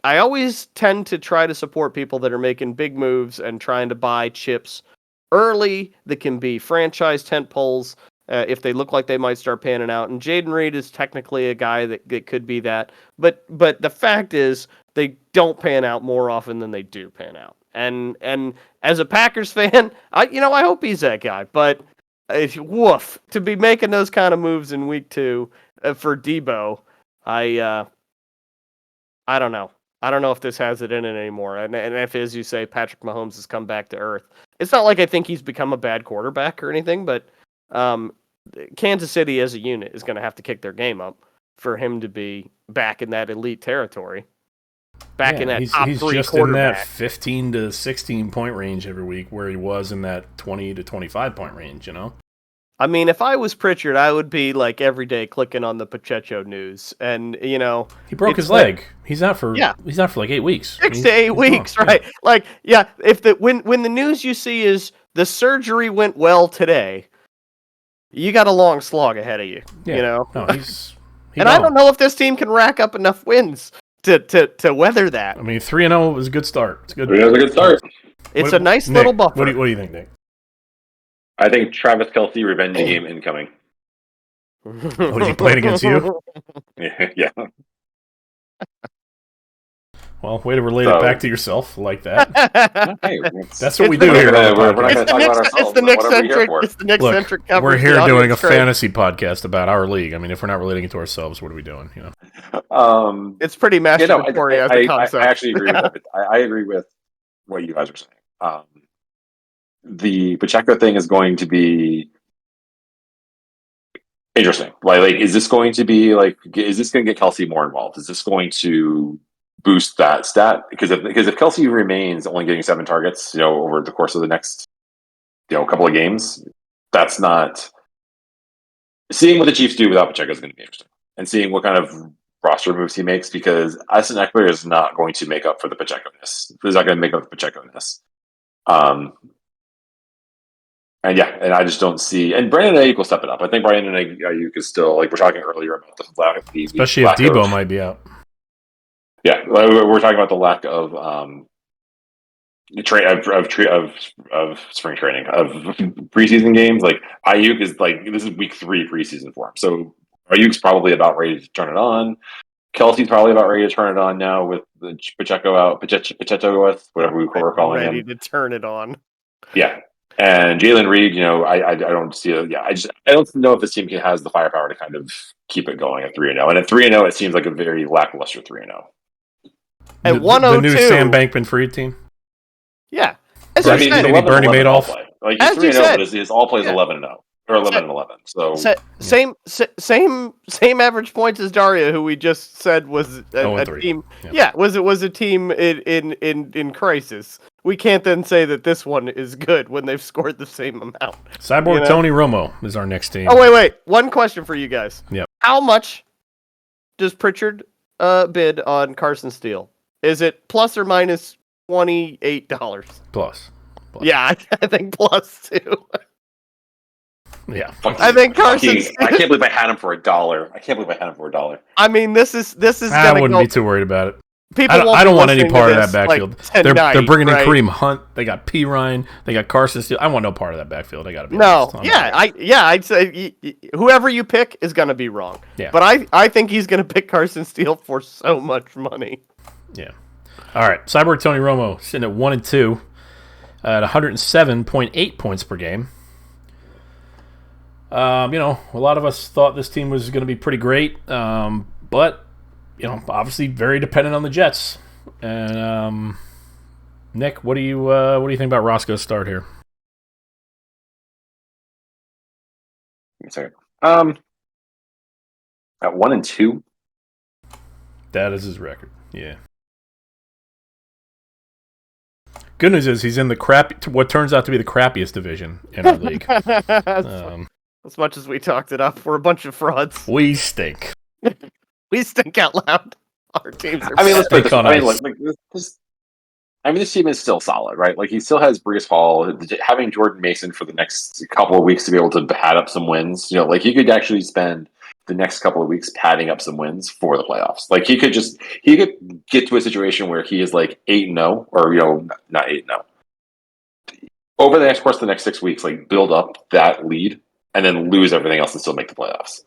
always tend to try to support people that are making big moves and trying to buy chips early that can be franchise tent poles if they look like they might start panning out. And Jaden Reed is technically a guy that could be that. But the fact is, they don't pan out more often than they do pan out. And as a Packers fan, I hope he's that guy. But woof, to be making those kind of moves in week 2 for Debo, I don't know. I don't know if this has it in it anymore. And if, as you say, Patrick Mahomes has come back to earth. It's not like I think he's become a bad quarterback or anything, but Kansas City as a unit is going to have to kick their game up for him to be back in that elite territory. Back in that top 3 he's just quarterback. in that 15 to 16 point range every week where he was in that 20 to 25 point range, I mean, if I was Pritchard, I would be like every day clicking on the Pacheco news, and he broke his leg. He's out for like 8 weeks. 6 to 8 weeks, right? Yeah. Like, yeah, if when the news you see is the surgery went well today, you got a long slog ahead of you. No, he's and I don't know if this team can rack up enough wins to weather that. I mean, 3-0 was a good start. It's good. 3-0 is a good start. It's a nice little buffer. What do you think, Nick? I think Travis Kelce revenge game incoming. What, is he playing against you? Yeah. Well, way to relate it back to yourself like that. Hey, that's what we do here. We're not going to talk about ourselves. It's the Nick-centric coverage. We're here doing a fantasy podcast about our league. I mean, if we're not relating it to ourselves, what are we doing? It's pretty masturbatory as a concept. I actually agree with it. I agree with what you guys are saying. The Pacheco thing is going to be interesting. Like, is this going to get Kelce more involved? Is this going to boost that stat? Because if Kelce remains only getting 7 targets, over the course of the next, couple of games, that's not seeing what the Chiefs do without Pacheco is going to be interesting, and seeing what kind of roster moves he makes, because Austin Eckler is not going to make up for the Pacheco-ness. He's not going to make up the Pacheco-ness. And I just don't see. And Brandon Ayuk will step it up. I think Brandon Ayuk is still, like we're talking earlier about the lack of especially if Debo might be out. Yeah, we're talking about the lack of spring training, of preseason games. Like Ayuk is this is week 3 preseason for him, so Ayuk's probably about ready to turn it on. Kelce's probably about ready to turn it on now with the Pacheco out, Pacheco with whatever we're calling him. Ready to turn it on. Yeah. And Jalen Reed, I don't see it. Yeah, I don't know if this team has the firepower to kind of keep it going at 3-0. And at 3-0, it seems like a very lackluster 3-0. At 102, the new Sam Bankman-Fried team. Yeah, as I mean, maybe Bernie Madoff. Like he's 3-0, but his all plays 11-0 or 11-11. So same average points as Daria, who we just said was a team. Yeah, was a team in crisis. We can't then say that this one is good when they've scored the same amount. Cyborg Tony Romo is our next team. Oh, wait. One question for you guys. Yep. How much does Pritchard bid on Carson Steele? Is it plus or minus $28? Plus. Yeah, I think plus too. Yeah. I think Carson Steele. I can't believe I had him for $1. I mean, this is. I wouldn't be too worried about it. People I don't want any part of that backfield. Tonight, they're bringing in Kareem Hunt. They got P. Ryan. They got Carson Steele. I want no part of that backfield. I got to be honest. I'd say whoever you pick is going to be wrong. Yeah. But I think he's going to pick Carson Steele for so much money. Yeah. All right. Cyborg Tony Romo sitting at 1-2 at 107.8 points per game. A lot of us thought this team was going to be pretty great, but obviously very dependent on the Jets. And Nick, what do you think about Roscoe's start here? Give me a second. At 1-2. That is his record. Yeah. Good news is he's in what turns out to be the crappiest division in our league. As much as we talked it up, we're a bunch of frauds. We stink. We stink out loud. Our teams are. I mean, let's put it this way. on I mean, ice. this team is still solid, right? Like, he still has Brees Hall. Having Jordan Mason for the next couple of weeks to be able to pad up some wins. Like, he could actually spend the next couple of weeks padding up some wins for the playoffs. Like, he could get to a situation where he is like 8-0, or not 8-0. Over the course of the next 6 weeks, like, build up that lead and then lose everything else and still make the playoffs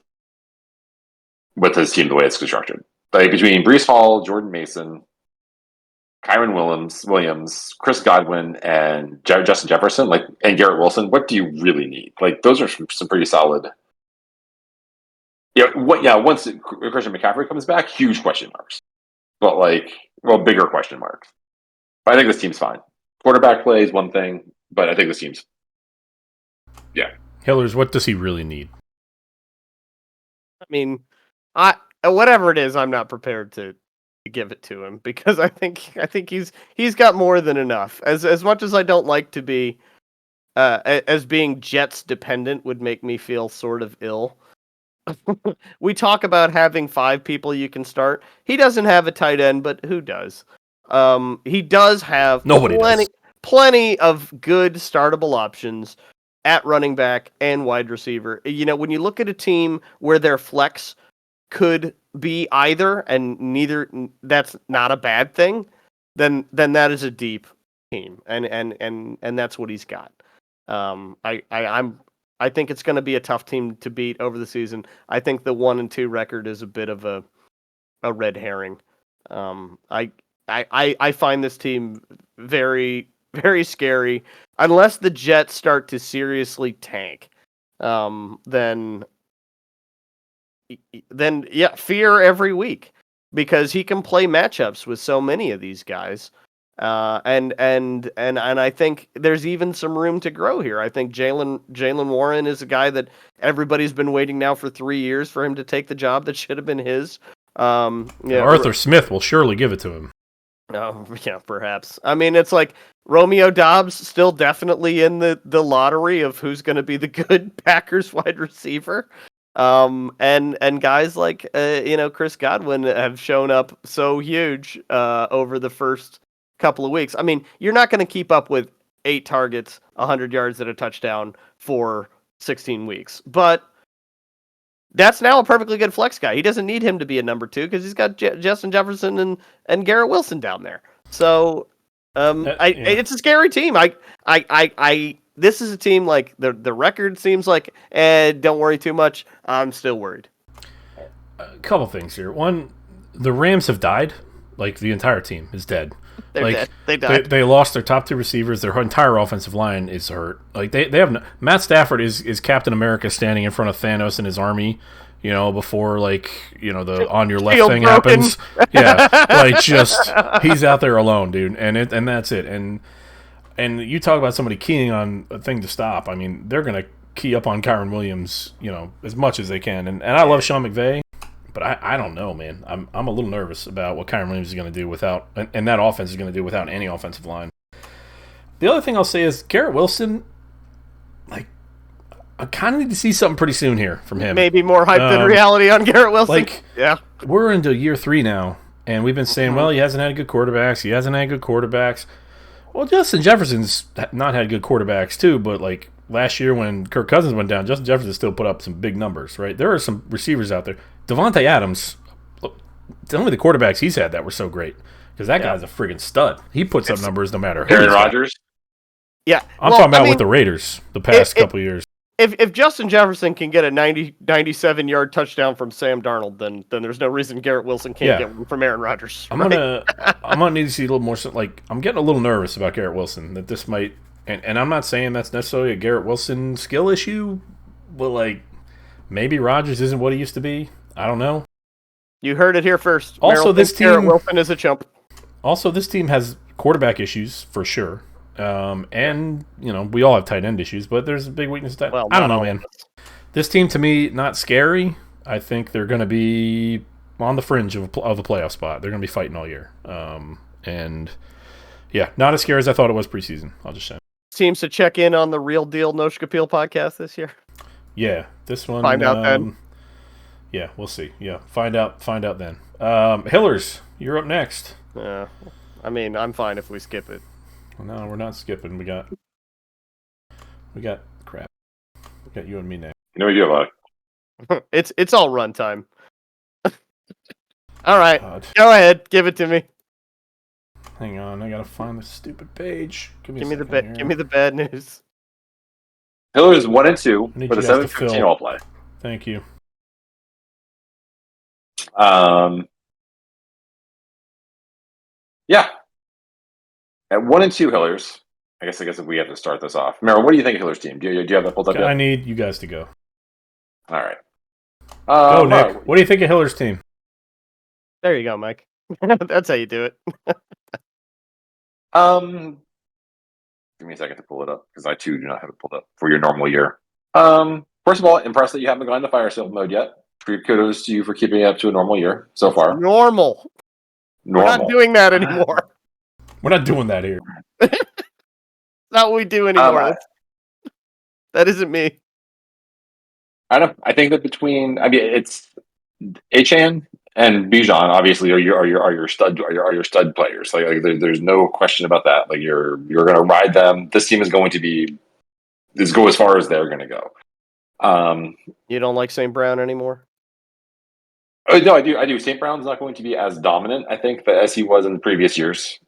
with his team the way it's constructed. Like, between Brees Hall, Jordan Mason, Kyron Williams, Chris Godwin, and Justin Jefferson, and Garrett Wilson, what do you really need? Like, those are some pretty solid. Once Christian McCaffrey comes back, huge question marks. But bigger question marks. But I think this team's fine. Quarterback play is one thing, but I think this team's Hillers, what does he really need? I mean, whatever it is, I'm not prepared to give it to him, because I think he's got more than enough. As much as I don't like to be as being Jets dependent would make me feel sort of ill. We talk about having 5 people you can start. He doesn't have a tight end, but who does? He does have plenty of good startable options at running back and wide receiver. When you look at a team where their flex could be either, and neither, that's not a bad thing, then that is a deep team, and that's what he's got. I think it's going to be a tough team to beat over the season. I think the 1-2 record is a bit of a red herring. I find this team very, very scary. Unless the Jets start to seriously tank, then fear every week, because he can play matchups with so many of these guys. And I think there's even some room to grow here. I think Jaylen Warren is a guy that everybody's been waiting now for 3 years for him to take the job that should have been his. Arthur Smith will surely give it to him. Oh, yeah, perhaps. I mean, it's like Romeo Doubs still definitely in the lottery of who's going to be the good Packers wide receiver. And guys like Chris Godwin have shown up so huge over the first couple of weeks. I mean, you're not going to keep up with 8 targets, 100 yards and a touchdown for 16 weeks, but that's now a perfectly good flex guy. He doesn't need him to be a number 2 because he's got Justin Jefferson and Garrett Wilson down there. So it's a scary team. This is a team, like, the record seems like, don't worry too much. I'm still worried. A couple things here. One, the Rams have died. Like, the entire team is dead. They're dead. They died. They lost their top 2 receivers. Their entire offensive line is hurt. Like, they have Matt Stafford is Captain America standing in front of Thanos and his army, before, the on your left thing broken. happens. Yeah, just he's out there alone, dude, and that's it. And you talk about somebody keying on a thing to stop. I mean, they're gonna key up on Kyron Williams, as much as they can. And I love Sean McVay. But I don't know, man. I'm a little nervous about what Kyron Williams is going to do without, and that offense is going to do without any offensive line. The other thing I'll say is Garrett Wilson, I kind of need to see something pretty soon here from him. Maybe more hype than reality on Garrett Wilson. We're into year 3 now, and we've been saying, well, he hasn't had good quarterbacks. Well, Justin Jefferson's not had good quarterbacks too, but last year when Kirk Cousins went down, Justin Jefferson still put up some big numbers, right? There are some receivers out there. Devontae Adams, tell me the quarterbacks he's had that were so great, because that guy's a friggin' stud. He puts up numbers no matter who. Aaron Rodgers? Yeah. I'm talking about with the Raiders the past couple years. If Justin Jefferson can get a 97-yard touchdown from Sam Darnold, then there's no reason Garrett Wilson can't get one from Aaron Rodgers. I'm gonna need to see a little more. I'm getting a little nervous about Garrett Wilson, that this might, and I'm not saying that's necessarily a Garrett Wilson skill issue, but maybe Rodgers isn't what he used to be. I don't know. You heard it here first. Also, Merrill this thinks Garrett team- Wilson is a chump. Also, this team has quarterback issues for sure. And, we all have tight end issues, but there's a big weakness to that. Well, I don't not know, all man. of us. This team, to me, not scary. I think they're going to be on the fringe of a playoff spot. They're going to be fighting all year. And, yeah, not as scary as I thought it was preseason. I'll just say. Teams to check in on the Real Deal No Scapil podcast this year. Yeah, this one. Find out then. Yeah, we'll see. Yeah, find out then. Hillers, you're up next. I mean, I'm fine if we skip it. Well, no, we're not skipping. We got crap. We got you and me now. You know what you do about it? It's all runtime. All right, God. go ahead, give it to me. Hang on, I gotta find the stupid page. Give me Give me the bad news. Hillers 1 and 2 I need for the you guys to 7-15 fill. all play. Thank you. Yeah. At 1 and 2 Hillers, I guess if we have to start this off. Meryl, what do you think of Hillers team? Do you have that pulled up I yet? need you guys to go. All right. Go, Nick. all right. What do you think of Hillers team? There you go, Mike. That's how you do it. Give me a second to pull it up because I too do not have it pulled up for your normal year. First of all, impressed that you haven't gone into fire sale mode yet. Kudos to you for keeping it up to a normal year so far. Normal. We're Normal. not doing that anymore. We're not doing that here. Not what we do anymore. That isn't me. I think that it's Achan and Bijan obviously are your stud players. Like there's no question about that. Like you're gonna ride them. This team is going to go as far as they're gonna go. You don't like St. Brown anymore? Oh, no, I do. St. Brown's not going to be as dominant, I think, as he was in the previous years.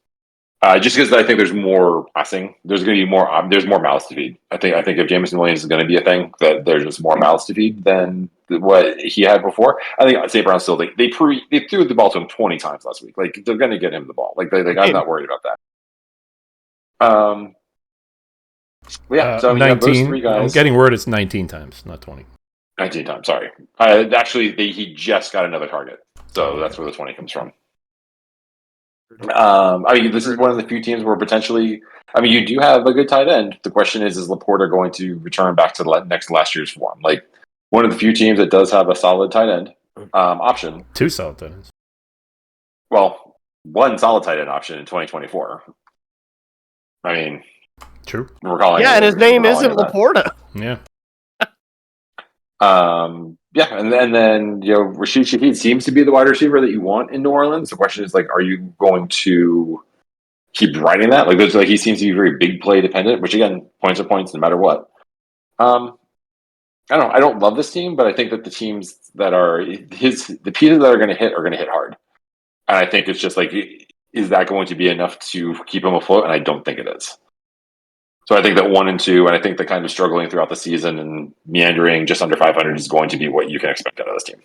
Just because I think there's more passing, there's going to be there's more mouths to feed. I think if Jameson Williams is going to be a thing, that there's just more mouths to feed than what he had before. I think St. Brown still they threw the ball to him 20 times last week. Like they're going to get him the ball. Like I'm not worried about that. Yeah. So 19. those three guys. I'm getting word it's 19 times, not 20. 19 times. Sorry. Actually, he just got another target, so that's where the 20 comes from. This is one of the few teams where potentially, you do have a good tight end. The question is Laporta going to return back to last year's form? Like one of the few teams that does have a solid tight end option. 2 solid tight ends. Well, one solid tight end option in 2024. True. We're calling. Yeah, and his name isn't that. Laporta. Yeah. And then Rashid Shaheed seems to be the wide receiver that you want in New Orleans. The question is are you going to keep riding that? He seems to be very big play dependent, which again, points are points no matter what. I don't love this team, but I think that the teams that are the pieces that are going to hit hard. And I think it's just is that going to be enough to keep him afloat? And I don't think it is. So I think that 1 and 2, and I think the kind of struggling throughout the season and meandering just under 500 is going to be what you can expect out of this team.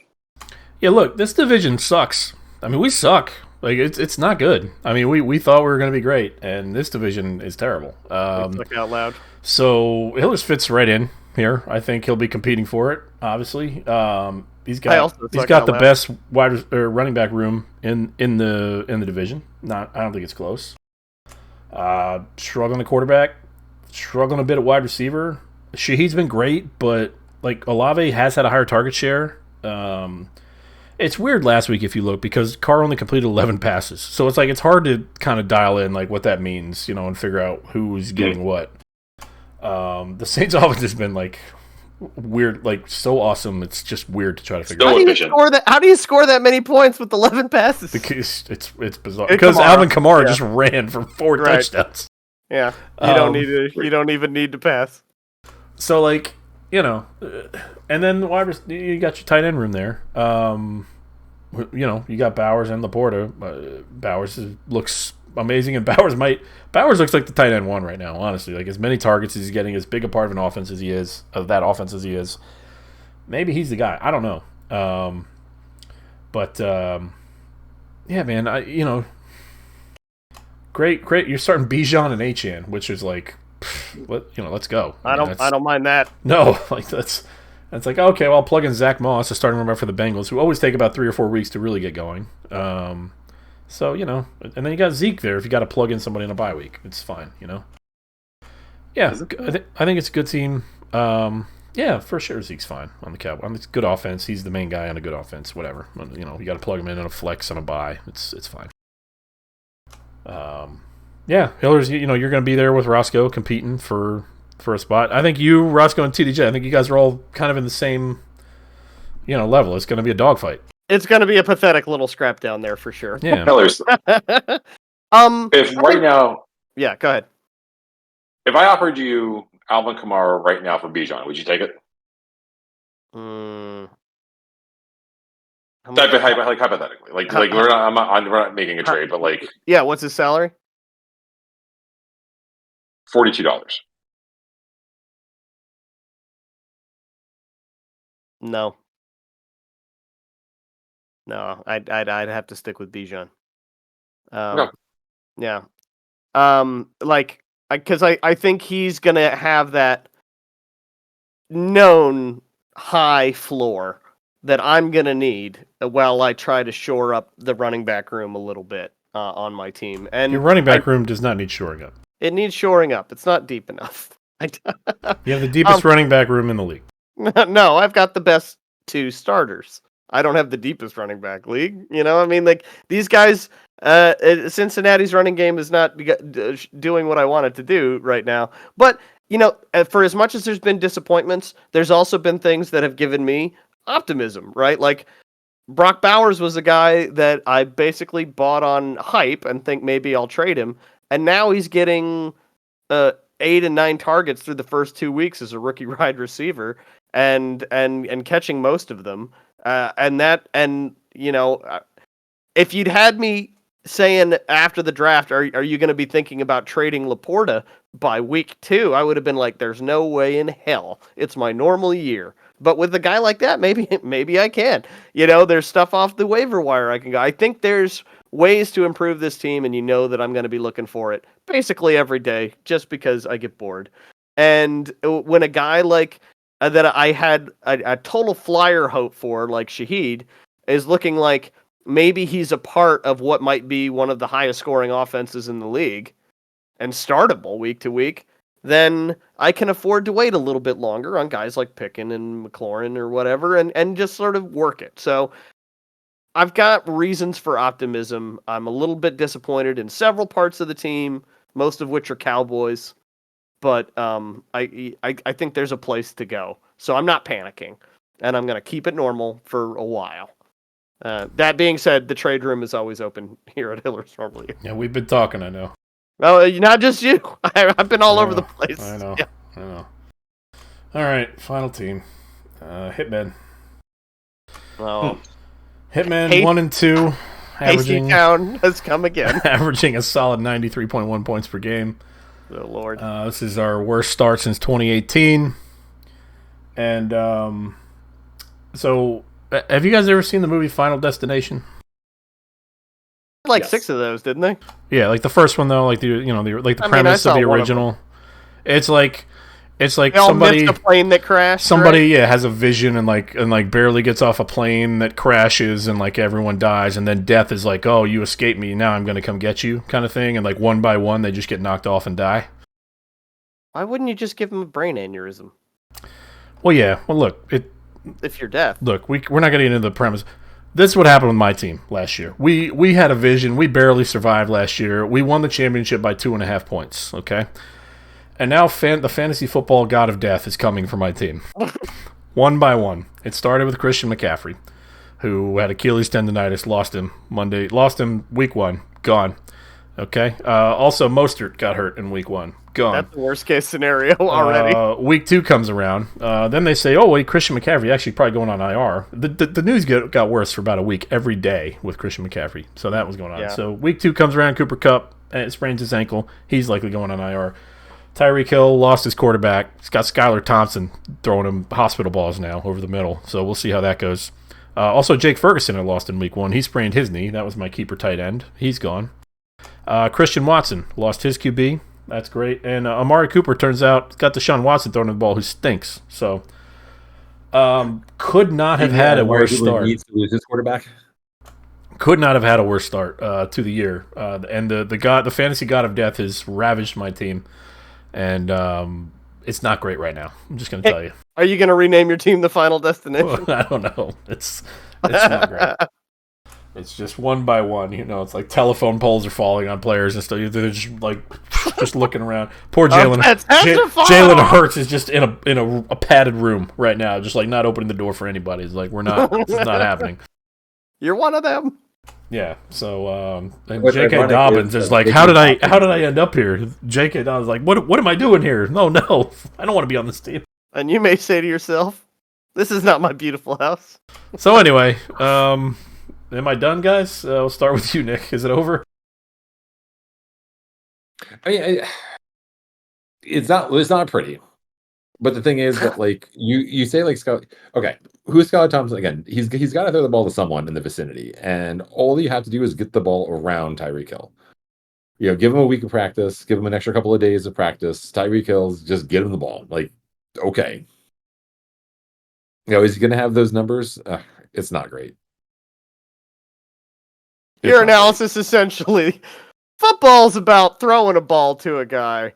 Yeah, look, this division sucks. We suck. It's not good. We thought we were going to be great, and this division is terrible. Look out loud. So Hillers fits right in here. I think he'll be competing for it. Obviously, he's got the best running back room in the division. I don't think it's close. Struggling at quarterback. Struggling a bit at wide receiver. Shaheed's been great, but Olave has had a higher target share. It's weird last week if you look because Carr only completed 11 passes, so it's hard to kind of dial in what that means, and figure out who's getting what. The Saints' offense has been weird, so awesome. It's just weird to try to figure out. How do you score that many points with 11 passes? Because it's bizarre. Because Alvin Kamara just ran for 4 touchdowns. Yeah, you don't even need to pass. So and then you got your tight end room there. You got Bowers and Laporta. Bowers looks amazing, and Bowers looks like the tight end 1 right now. Honestly, as many targets as he's getting, as big a part of an offense as he is, maybe he's the guy. I don't know. Yeah, man. Great. You're starting Bijan and Achan, which is let's go. I don't mind that. No, it's like, okay, well, I'll plug in Zach Moss, a starting running back for the Bengals, who always take about 3 or 4 weeks to really get going. So, you know, and then you got Zeke there if you got to plug in somebody in a bye week. It's fine, you know? Yeah, I think it's a good team. Yeah, for sure Zeke's fine on the Cowboys. It's good offense. He's the main guy on a good offense, whatever. You know, you got to plug him in a flex on a bye. It's fine. Yeah, Hillers, you know, you're going to be there with Roscoe competing for a spot. I think you, Roscoe, and TDJ, I think you guys are all kind of in the same, you know, level. It's going to be a dogfight. It's going to be a pathetic little scrap down there for sure. Yeah. Hillers, if right now, yeah, go ahead. if I offered you Alvin Kamara right now for Bijan, would you take it? Hypothetically, like we're not making a trade, but like, yeah, what's his salary? $42. No, I'd have to stick with Bijan. No. Yeah, like, because I think he's gonna have that known high floor that I'm gonna need while I try to shore up the running back room a little bit on my team. And your running back room does not need shoring up. It needs shoring up. It's not deep enough. You have the deepest running back room in the league. No, I've got the best 2 starters. I don't have the deepest running back league. You know, I mean, like, these guys, Cincinnati's running game is not doing what I want it to do right now. But, you know, for as much as there's been disappointments, there's also been things that have given me optimism, right? Like, Brock Bowers was a guy that I basically bought on hype and think maybe I'll trade him. And now he's getting 8 and 9 targets through the first 2 weeks as a rookie wide receiver, and catching most of them. And you know, if you'd had me saying after the draft, are you going to be thinking about trading Laporta by week 2? I would have been like, there's no way in hell. It's my normal year. But with a guy like that, maybe I can. You know, there's stuff off the waiver wire I can go. I think there's ways to improve this team, and you know that I'm going to be looking for it basically every day just because I get bored. And when a guy like that I had a total flyer hope for, like Shaheed, is looking like maybe he's a part of what might be one of the highest scoring offenses in the league and startable week to week, then I can afford to wait a little bit longer on guys like Pickens and McLaurin or whatever and just sort of work it. So I've got reasons for optimism. I'm a little bit disappointed in several parts of the team, most of which are Cowboys, but I think there's a place to go. So I'm not panicking, and I'm going to keep it normal for a while. That being said, the trade room is always open here at Hillers normally. Yeah, we've been talking, I know. Well, not just you. I've been all over the place. I know. Yeah. I know. All right, final team. Hitman. Oh. Hitman 1 and 2. Hasty Town has come again. Averaging a solid 93.1 points per game. Oh, Lord. This is our worst start since 2018. And so, have you guys ever seen the movie Final Destination? Like Yes. 6 of those, didn't they? Yeah, like the first one though, like the premise of the original. It's like They all somebody missed a plane that crashed. somebody right? has a vision and barely gets off a plane that crashes and like everyone dies, and then death is like, oh, you escaped me, now I'm gonna come get you, kind of thing, and like one by one they just get knocked off and die. Why wouldn't you just give him a brain aneurysm Well, yeah. Well, look, if you're deaf? Look, we're not getting into the premise. This is what happened with my team last year. We had a vision. We barely survived last year. We won the championship by 2.5 points. Okay, and now the fantasy football god of death is coming for my team, one by one. It started with Christian McCaffrey, who had Achilles tendonitis, lost him week 1, gone. Okay. Also, Mostert got hurt in week 1. Gone. That's the worst case scenario already. Week 2 comes around. Then they say, oh, wait, Christian McCaffrey actually probably going on IR. The news got worse for about a week every day with Christian McCaffrey. So that was going on. Yeah. So week 2 comes around, Cooper Kupp sprains his ankle. He's likely going on IR. Tyreek Hill lost his quarterback. He's got Skylar Thompson throwing him hospital balls now over the middle. So we'll see how that goes. Also, Jake Ferguson had lost in week 1. He sprained his knee. That was my keeper tight end. He's gone. Christian Watson lost his QB. That's great. And Amari Cooper turns out got Deshaun Watson throwing the ball who stinks. So Could not have had a worse start. Needs to lose his quarterback. Could not have had a worse start to the year. And the fantasy god of death has ravaged my team, and it's not great right now. I'm just going to tell you. Are you going to rename your team the Final Destination? I don't know. It's not great. It's just one by one. It's like telephone poles are falling on players and stuff. They're just looking around. Poor Jalen. Jalen Hurts is just in a padded room right now, just like not opening the door for anybody. It's like this is not happening. You're one of them. Yeah. So and J.K. Dobbins is like, how did I end up here? J.K. Dobbins is like, what am I doing here? No, I don't want to be on this team. And you may say to yourself, this is not my beautiful house. So anyway, am I done, guys? We'll start with you, Nick. Is it over? I mean, it's not pretty. But the thing is that like you say like Scott. Okay, who's Skylar Thompson again? He's got to throw the ball to someone in the vicinity, and all you have to do is get the ball around Tyreek Hill. Give him a week of practice, give him an extra couple of days of practice. Tyreek Hill's just get him the ball. Like, okay, is he going to have those numbers? It's not great. Your analysis essentially, football's about throwing a ball to a guy.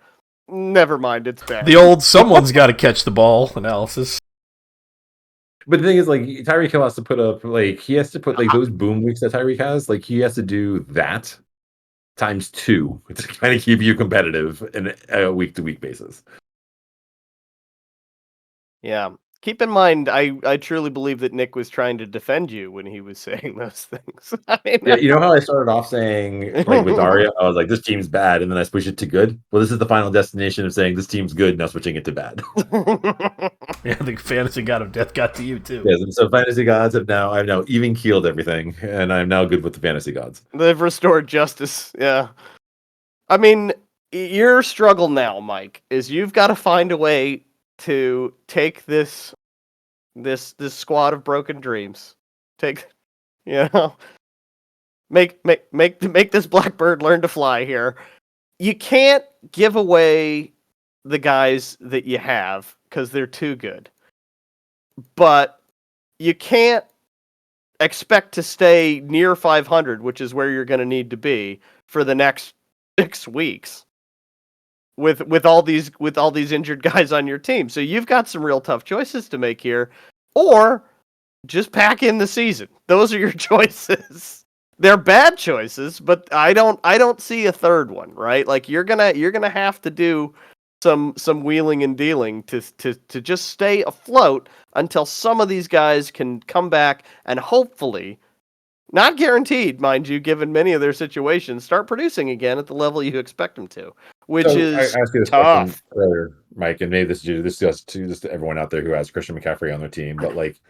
Never mind, it's bad. The old someone's got to catch the ball analysis. But the thing is, like, Tyreek Hill has to put up, like, he has to put, like, those boom weeks that Tyreek has, like, he has to do that times 2 to kind of keep you competitive in a week-to-week basis. Yeah. Keep in mind, I truly believe that Nick was trying to defend you when he was saying those things. Yeah, you know how I started off saying, like, with Daria, I was like, this team's bad, and then I switched it to good? Well, this is the final destination of saying this team's good, now switching it to bad. Yeah, the fantasy god of death got to you, too. Yes, and so fantasy gods I've now even keeled everything, and I'm now good with the fantasy gods. They've restored justice, yeah. I mean, your struggle now, Mike, is you've got to find a way to take this squad of broken dreams, make this blackbird learn to fly here. You can't give away the guys that you have because they're too good, but you can't expect to stay near 500, which is where you're going to need to be for the next 6 weeks. With all these injured guys on your team. So you've got some real tough choices to make here, or just pack in the season. Those are your choices. They're bad choices, but I don't see a third one, right? Like you're gonna have to do some wheeling and dealing to just stay afloat until some of these guys can come back and hopefully, not guaranteed, mind you, given many of their situations, start producing again at the level you expect them to. Which is I asked you this tough. question earlier, Mike, and maybe this is just to everyone out there who has Christian McCaffrey on their team. But like,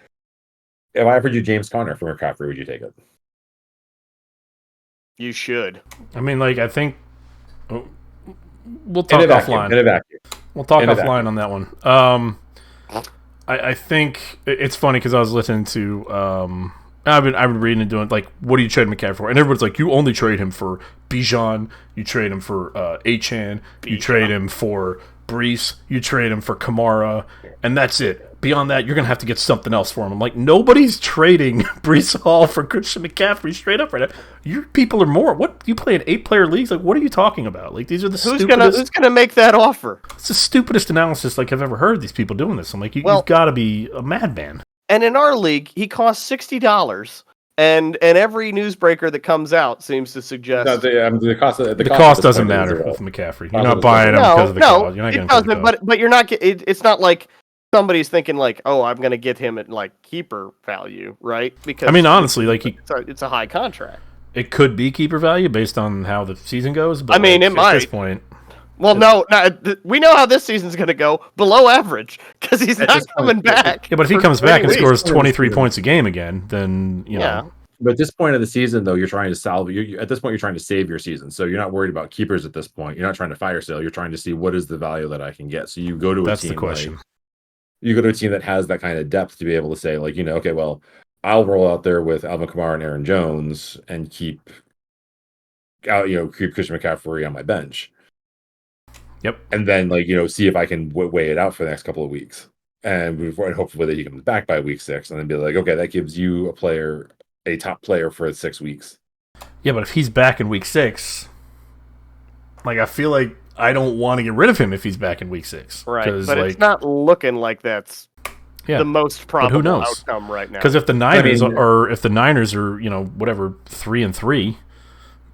if I offered you James Conner for McCaffrey, would you take it? You should. I mean, like, I think we'll talk offline. We'll talk offline on that one. I think it's funny because I was listening to. I've been reading and doing like, what do you trade McCaffrey for? And everyone's like, you only trade him for Bijan, you trade him for Achane, you trade him for Brees, you trade him for Kamara, and that's it. Beyond that, you're gonna have to get something else for him. I'm like, nobody's trading Brees Hall for Christian McCaffrey straight up right now. Your people are more. What, you play in 8-player leagues? Like, what are you talking about? Like, these are the stupidest. Who's gonna make that offer? It's the stupidest analysis like I've ever heard. These people doing this. I'm like, you've got to be a madman. And in our league, he costs $60, and every newsbreaker that comes out seems to suggest the cost doesn't matter with McCaffrey. You're not buying him because of the cost. You're not it doesn't. But you're not. It's not like somebody's thinking like, oh, I'm going to get him at like keeper value, right? Because I mean, honestly, like it's a high contract. It could be keeper value based on how the season goes. But I mean, like, it might. At this point. Well, no, we know how this season's going to go. Below average, because he's not coming back. Yeah, but if he comes back and scores 23 points a game again, then, you know. But at this point of the season, though, you're trying to salvage. At this point, you're trying to save your season. So you're not worried about keepers at this point. You're not trying to fire sale. You're trying to see what is the value that I can get. So you go to a team. That's the question. You go to a team that has that kind of depth to be able to say, like, okay, well, I'll roll out there with Alvin Kamara and Aaron Jones and keep Christian McCaffrey on my bench. Yep. And then, see if I can weigh it out for the next couple of weeks. and hopefully that he comes back by week 6, and then be like, okay, that gives you a top player for 6 weeks. Yeah, but if he's back in week 6, like I feel like I don't want to get rid of him if he's back in week 6. Right, 'Cause, but like, it's not looking like that's yeah. the most probable who knows? outcome right now. Because if the Niners I mean- are 3-3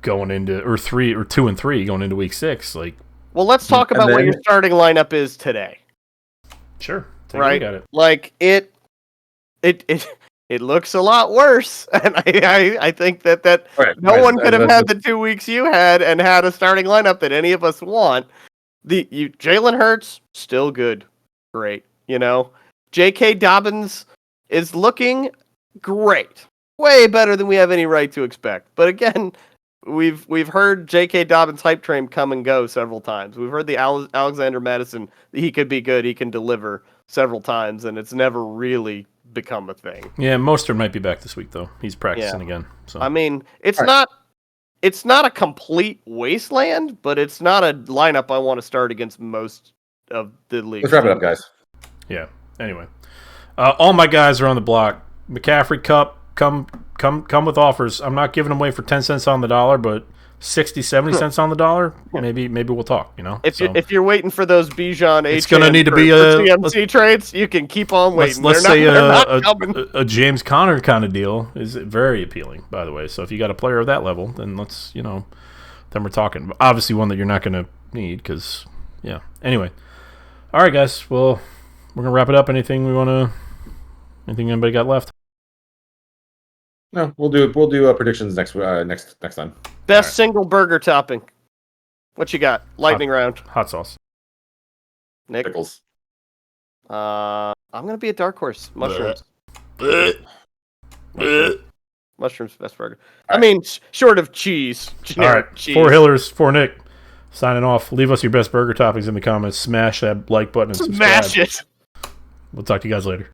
going into or 2-3 going into week 6, like Well, let's talk And about what then- your starting lineup is today. sure, take Right. a look at it. Like it looks a lot worse, and I think that Right, no right, one could have that's- had the 2 weeks you had and had a starting lineup that any of us want. Jalen Hurts still good, great. J.K. Dobbins is looking great, way better than we have any right to expect. But again, we've heard J.K. Dobbins hype train come and go several times. We've heard the Alexander Madison, he could be good, he can deliver several times, and it's never really become a thing. Yeah, Mostert might be back this week though. He's practicing again. So I mean, it's All right. not a complete wasteland, but it's not a lineup I want to start against most of the league. Let's wrap it up, guys. yeah. Anyway, all my guys are on the block. McCaffrey, Cup, come with offers. I'm not giving them away for 10 cents on the dollar, but 60, 70 cents on the dollar. Maybe we'll talk. If you're waiting for those Bijan, It's gonna need to be for a- CMC trades, you can keep on waiting. Let's They're say not coming. a James Conner kind of deal is very appealing, by the way. So if you got a player of that level, then then we're talking. Obviously, one that you're not going to need because, yeah. Anyway, all right, guys. Well, we're gonna wrap it up. Anything anybody got left? No, we'll do predictions next time. Best single burger topping. What you got? Lightning round. Hot sauce. Nick. Pickles. I'm gonna be a dark horse. Mushrooms. Mushrooms best burger. I mean, short of cheese. All Generic right, cheese. 4 Hillers, 4 Nick. Signing off. Leave us your best burger toppings in the comments. Smash that like button and subscribe. Smash it. We'll talk to you guys later.